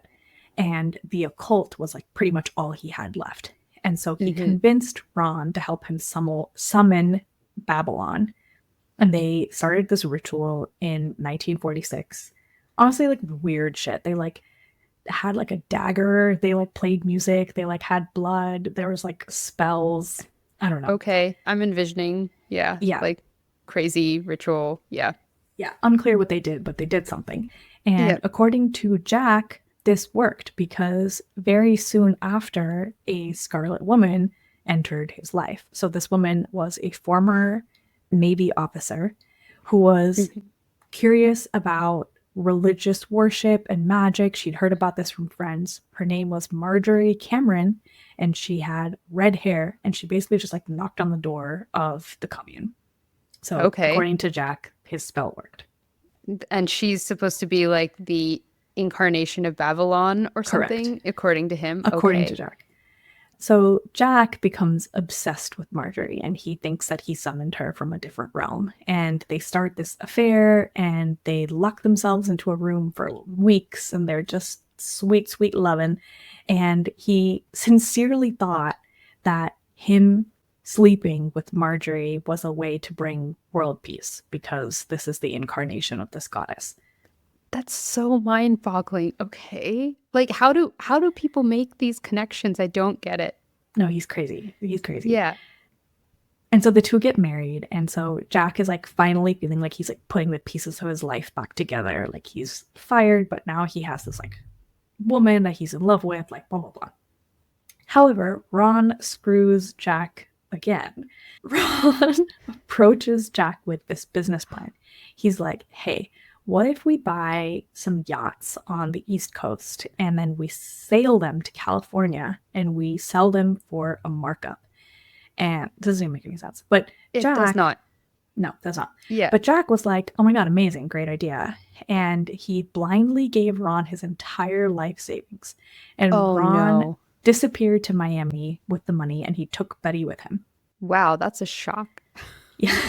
and the occult was like pretty much all he had left. And so he Hmm. convinced Ron to help him summon Babylon. And they started this ritual in 1946. Honestly, like weird shit. They like had like a dagger. They like played music. They like had blood. There was like spells. I don't know. Okay. I'm envisioning, yeah, Yeah. like crazy ritual. Yeah. Yeah. Unclear what they did, but they did something. And Yeah. according to Jack, this worked because very soon after, a Scarlet Woman entered his life. So this woman was a former Navy officer who was Mhm. curious about religious worship and magic. She'd heard about this from friends. Her name was Marjorie Cameron, and she had red hair, and she basically just like knocked on the door of the commune. So, Okay. according to Jack, his spell worked. And she's supposed to be like the incarnation of Babylon or Correct. something, according to him. According to Okay. Jack. So Jack becomes obsessed with Marjorie and he thinks that he summoned her from a different realm. And they start this affair and they lock themselves into a room for weeks and they're just sweet, sweet loving. And he sincerely thought that him sleeping with Marjorie was a way to bring world peace because this is the incarnation of this goddess. That's so mind-boggling. Okay. Like how do people make these connections? I don't get it. No, he's crazy. He's crazy. Yeah. And so the two get married. And so Jack is like finally feeling like he's like putting the pieces of his life back together. Like he's fired, but now he has this like woman that he's in love with, like blah, blah, blah. However, Ron screws Jack again. Ron approaches Jack with this business plan. He's like, hey, what if we buy some yachts on the East Coast and then we sail them to California and we sell them for a markup? And this doesn't even make any sense. But It does Jack, not. no, that's not. Yeah. But Jack was like, oh my God, amazing, great idea. And he blindly gave Ron his entire life savings. And Oh Ron no. disappeared to Miami with the money and he took Betty with him. Wow, that's a shock. Yeah.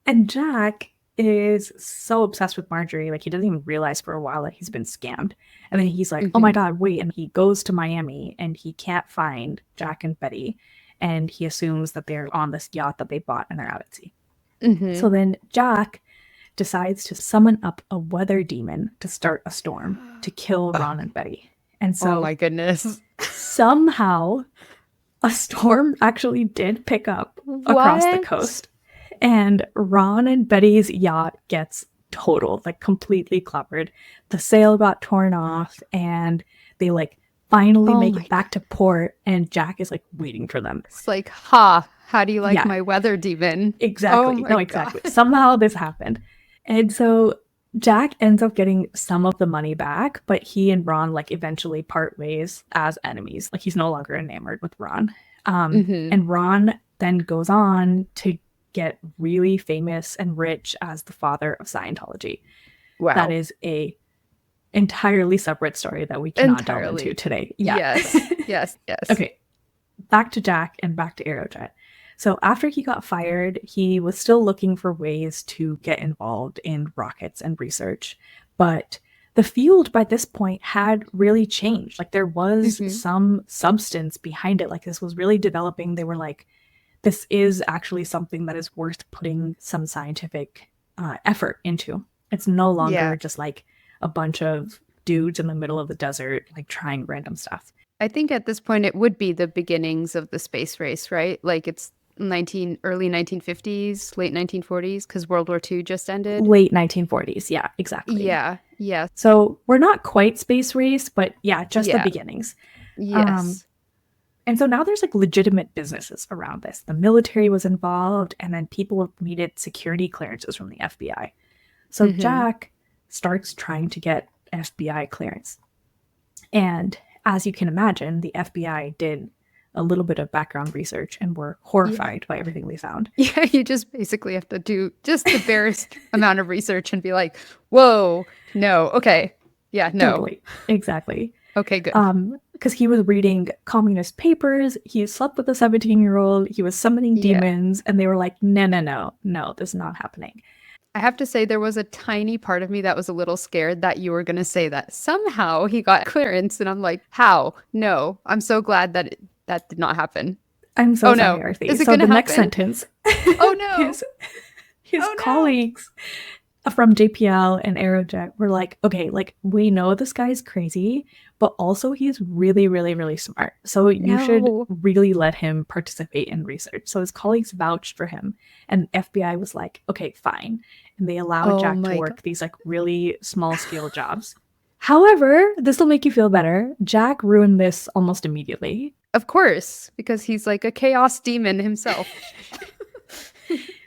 And Jack is so obsessed with Marjorie, like he doesn't even realize for a while that he's been scammed. And then he's like, oh my God, wait. And he goes to Miami and he can't find Jack and Betty. And he assumes that they're on this yacht that they bought and they're out at sea. Mm-hmm. So then Jack decides to summon up a weather demon to start a storm to kill Ron and Betty. And so Oh my goodness. somehow a storm actually did pick up across the What? coast. And Ron and Betty's yacht gets totaled, like completely clobbered. The sail got torn off and they like finally Oh make my it back to port and Jack is like waiting for them. It's like, ha, how do you like Yeah. my weather demon? Exactly. Oh No, my exactly. God. Somehow this happened. And so Jack ends up getting some of the money back, but he and Ron like eventually part ways as enemies. Like he's no longer enamored with Ron. Mm-hmm. And Ron then goes on to get really famous and rich as the father of Scientology. Wow. That is a entirely separate story that we cannot delve Entirely. into today. Yeah. Yes. Yes. Yes. Okay. back to Jack and back to Aerojet. So after he got fired, he was still looking for ways to get involved in rockets and research. But the field by this point had really changed. Like there was some substance behind it. Like this was really developing. They were like, this is actually something that is worth putting some scientific effort into. It's no longer just like a bunch of dudes in the middle of the desert, like trying random stuff. I think at this point it would be the beginnings of the space race, right? Like it's early 1950s, late 1940s, because World War II just ended. Late 1940s. Yeah, exactly. Yeah. So we're not quite space race, but yeah, just the beginnings. Yes. And so now there's like legitimate businesses around this. The military was involved, and then people needed security clearances from the FBI. So Jack starts trying to get FBI clearance. And as you can imagine, the FBI did a little bit of background research and were horrified by everything they found. Yeah, you just basically have to do just the barest amount of research and be like, whoa, no, okay. Yeah, no. Totally. Exactly. Okay, good. Because he was reading communist papers, he slept with a 17-year-old, he was summoning demons, and they were like, no, this is not happening. I have to say there was a tiny part of me that was a little scared that you were going to say that somehow he got clearance, and I'm like, how? No, I'm so glad that that did not happen. I'm so sorry, Arthi. Is it so gonna the happen? Next sentence. Oh no. his colleagues from JPL and Aerojet were like, okay, like we know this guy's crazy, but also he's really, really, really smart. So you should really let him participate in research. So his colleagues vouched for him, and FBI was like, okay, fine. And they allowed Jack to work these like really small scale jobs. However, this will make you feel better. Jack ruined this almost immediately. Of course, because he's like a chaos demon himself.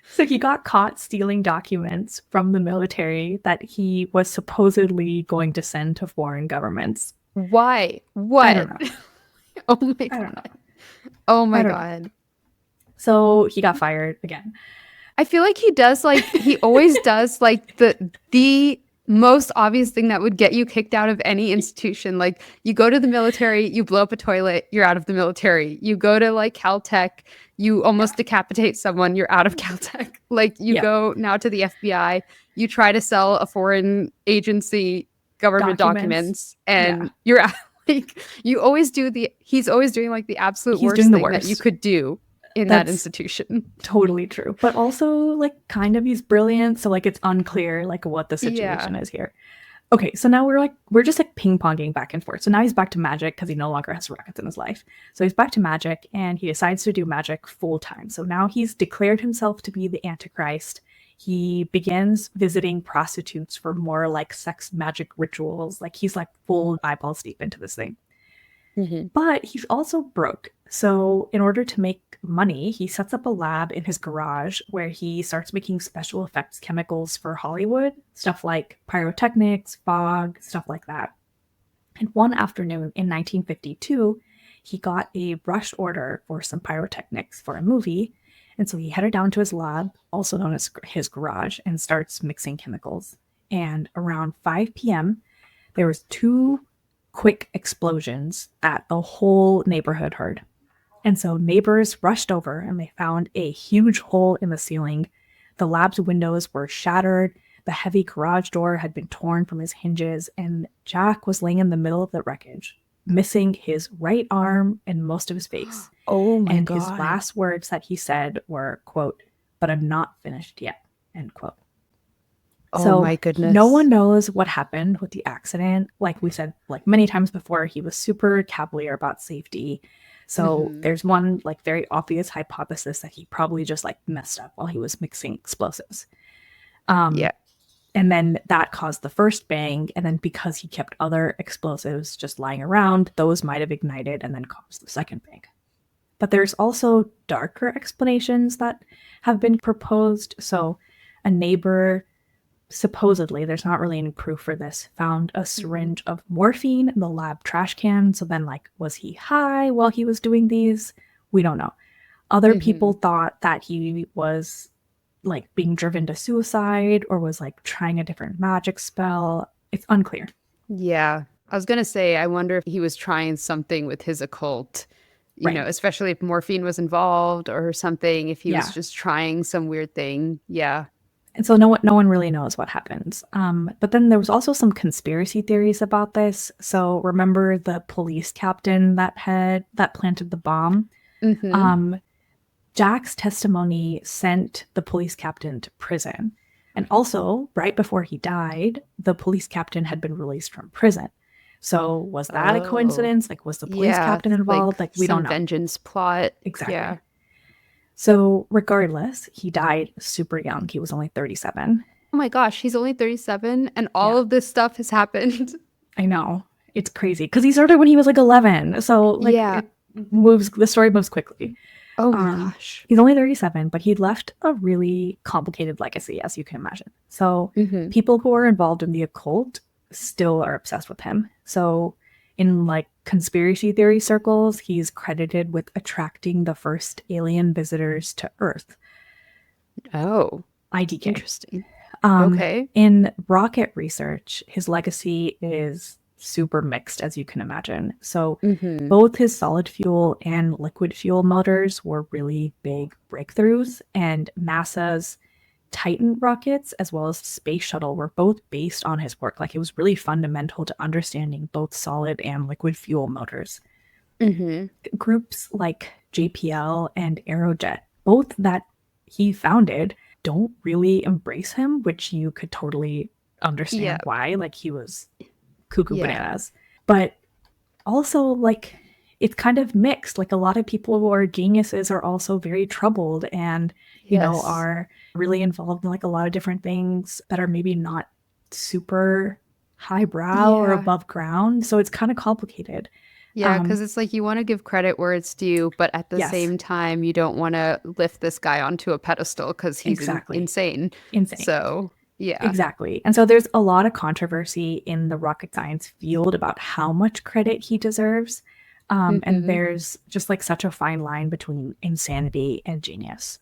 So he got caught stealing documents from the military that he was supposedly going to send to foreign governments. Why? What? I don't know. Oh my God. I don't know. Oh my God. So he got fired again. I feel like he always does like the most obvious thing that would get you kicked out of any institution. Like you go to the military, you blow up a toilet, you're out of the military. You go to like Caltech, you almost decapitate someone, you're out of Caltech. Like you go now to the FBI, you try to sell a foreign agency government documents and you're out. Like you always do he's always doing like the absolute worst thing that you could do in that institution. Totally true. But also like kind of he's brilliant. So like it's unclear like what the situation is here. Okay, so now we're just like ping-ponging back and forth. So now he's back to magic because he no longer has rockets in his life. So he's back to magic and he decides to do magic full time. So now he's declared himself to be the Antichrist. He begins visiting prostitutes for more like sex magic rituals. Like he's like full eyeballs deep into this thing. But he's also broke. So in order to make money, he sets up a lab in his garage where he starts making special effects chemicals for Hollywood, stuff like pyrotechnics, fog, stuff like that. And one afternoon in 1952, he got a rush order for some pyrotechnics for a movie. And so he headed down to his lab, also known as his garage, and starts mixing chemicals. And around 5 p.m., there was 2 quick explosions that the whole neighborhood heard. And so neighbors rushed over and they found a huge hole in the ceiling. The lab's windows were shattered. The heavy garage door had been torn from his hinges, and Jack was laying in the middle of the wreckage, missing his right arm and most of his face. Oh my God. God. And his last words that he said were, quote, "But I'm not finished yet," end quote. Oh my goodness. No one knows what happened with the accident. Like we said, like many times before, he was super cavalier about safety. So there's one like very obvious hypothesis that he probably just like messed up while he was mixing explosives. And then that caused the first bang. And then because he kept other explosives just lying around, those might have ignited and then caused the second bang. But there's also darker explanations that have been proposed. So a neighbor, supposedly, there's not really any proof for this, found a syringe of morphine in the lab trash can. So then, like, was he high while he was doing these? We don't know. Other people thought that he was, like, being driven to suicide or was, like, trying a different magic spell. It's unclear. Yeah. I was going to say, I wonder if he was trying something with his occult you know, Right. especially if morphine was involved or something, if he was Yeah. just trying some weird thing. Yeah. And so no one really knows what happens. But then there was also some conspiracy theories about this. So remember the police captain that planted the bomb? Mm-hmm. Um, Jack's testimony sent the police captain to prison. And also, right before he died, the police captain had been released from prison. So was that a Oh, coincidence? Like, was the police yeah. captain involved? Like Like, we don't some know. vengeance plot. Yeah. Exactly. So, regardless, he died super young. He was only 37. Oh my gosh, he's only 37 and Yeah, all of this stuff has happened. I know. It's crazy because he started when he was like 11. So, like, Yeah. the story moves quickly. Oh my gosh. He's only 37, but he left a really complicated legacy, as you can imagine. So, Mm-hmm. people who are involved in the occult still are obsessed with him. So, in like conspiracy theory circles, he's credited with attracting the first alien visitors to Earth. Oh, IDK. interesting. Um, Okay. in rocket research, his legacy is super mixed, as you can imagine. So, Mm-hmm. both his solid fuel and liquid fuel motors were really big breakthroughs, and NASA's Titan rockets, as well as Space Shuttle, were both based on his work. Like, it was really fundamental to understanding both solid and liquid fuel motors. Mm-hmm. Groups like JPL and Aerojet, both that he founded, don't really embrace him, which you could totally Yeah. understand why. Like, he was cuckoo Yeah. bananas. But also, like, it's kind of mixed. Like, a lot of people who are geniuses are also very troubled and, Yes. are really involved in like a lot of different things that are maybe not super highbrow or Yeah. above ground. So it's kind of complicated. Yeah, Um, because it's like you want to give credit where it's due, but at the yes, same time, you don't want to lift this guy onto a pedestal because he's exactly. insane. Insane. So, yeah. Exactly. And so there's a lot of controversy in the rocket science field about how much credit he deserves. And Mm-hmm. there's just like such a fine line between insanity and genius.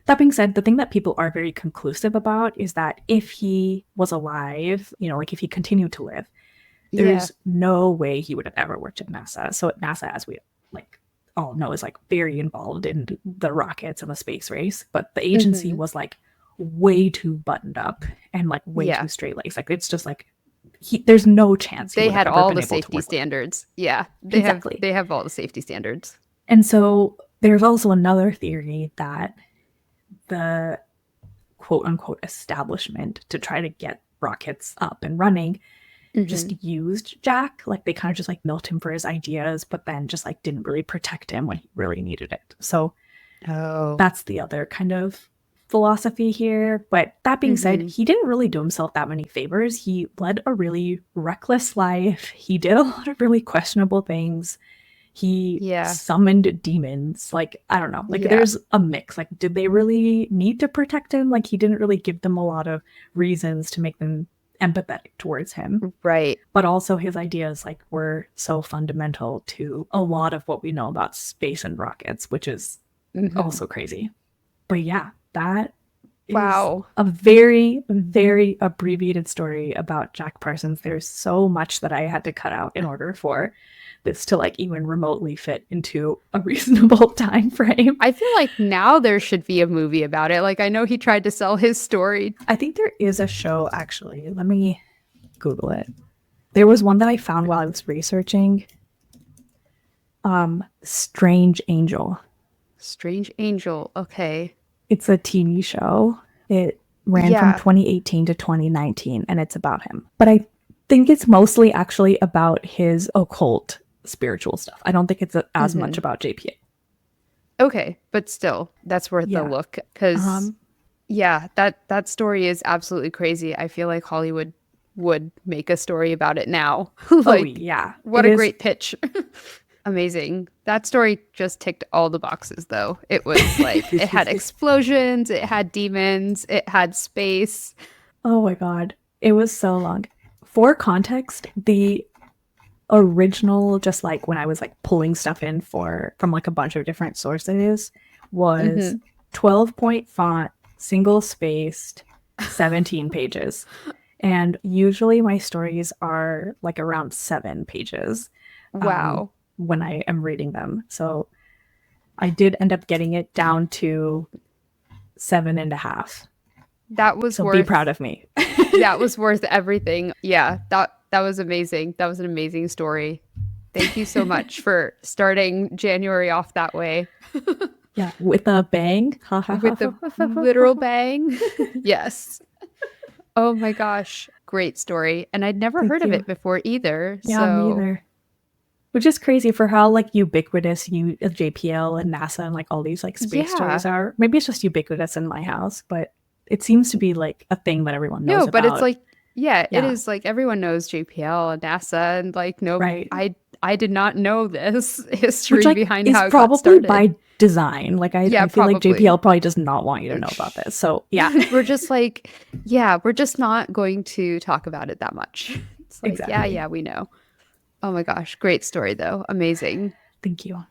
That being said, the thing that people are very conclusive about is that if he was alive, like if he continued to live, Yeah. there's no way he would have ever worked at NASA. So at NASA, as we like all know, is like very involved in the rockets and the space race, but the agency Mm-hmm. was like way too buttoned up and like way Yeah. too straight laced. Like it's just like there's no chance he They would have had ever all been the able to safety work with. standards. Yeah. Exactly. They have all the safety standards. And so there's also another theory that the quote unquote establishment to try to get rockets up and running Mm-hmm. just used Jack. Like they kind of just like milked him for his ideas, but then just like didn't really protect him when he really needed it. So Oh. that's the other kind of philosophy here. But that being said, Mm-hmm. he didn't really do himself that many favors. He led a really reckless life. He did a lot of really questionable things. He Yeah. summoned demons. Like, I don't know. Like, Yeah. there's a mix. Like, did they really need to protect him? Like, he didn't really give them a lot of reasons to make them empathetic towards him. Right. But also, his ideas, like, were so fundamental to a lot of what we know about space and rockets, which is Mm-hmm. also crazy. But yeah, that is Wow. a very, very abbreviated story about Jack Parsons. There's so much that I had to cut out in order for this to like even remotely fit into a reasonable time frame. I feel like now there should be a movie about it. Like I know he tried to sell his story. I think there is a show actually. Let me Google it. There was one that I found while I was researching. Strange Angel. Strange Angel. Okay. It's a TV show. It ran from Yeah. 2018 to 2019 and it's about him. But I think it's mostly actually about his occult spiritual stuff. I don't think it's as much Mm-hmm. about JPA. Okay, but still, that's worth a Yeah. look because Um, yeah, that story is absolutely crazy. I feel like Hollywood would make a story about it now. oh Like, yeah, what it a is. great pitch. Amazing. That story just ticked all the boxes though. It was like it had explosions, it had demons, it had space. Oh my god, it was so long. For context, the original, just like when I was like pulling stuff in from like a bunch of different sources, was Hmm. 12-point font, single spaced, 17 pages. And usually my stories are like around 7 pages. Um, Wow. when I am reading them. So I did end up getting it down to 7.5. That was So worth be proud of me. that was worth everything. Yeah, that was amazing. That was an amazing story. Thank you so much for starting January off that way. Yeah, with a bang. With the literal bang. Yes. Oh my gosh. Great story. And I'd never Thank heard of you. it before either. Yeah, me So either. Which is crazy for how like ubiquitous JPL and NASA and like all these like space yeah. stories are. Maybe it's just ubiquitous in my house, but it seems to be like a thing that everyone knows No, but it's about. like, yeah, it Yeah. is like everyone knows JPL and NASA and like no, Right. I did not know this Which history like behind is how it got probably started. by design. Like Yeah, I feel like probably. JPL probably does not want you to know about this. So yeah. We're just like, yeah, we're just not going to talk about it that much. It's like, Exactly. yeah, we know. Oh my gosh, great story though. Amazing. Thank you.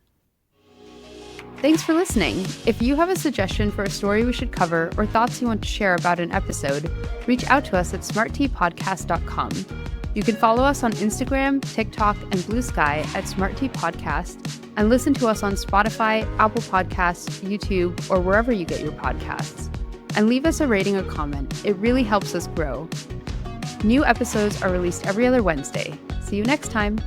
Thanks for listening. If you have a suggestion for a story we should cover or thoughts you want to share about an episode, reach out to us at smartteapodcast.com. You can follow us on Instagram, TikTok, and Blue Sky at Smart Tea Podcast, and listen to us on Spotify, Apple Podcasts, YouTube, or wherever you get your podcasts. And leave us a rating or comment. It really helps us grow. New episodes are released every other Wednesday. See you next time.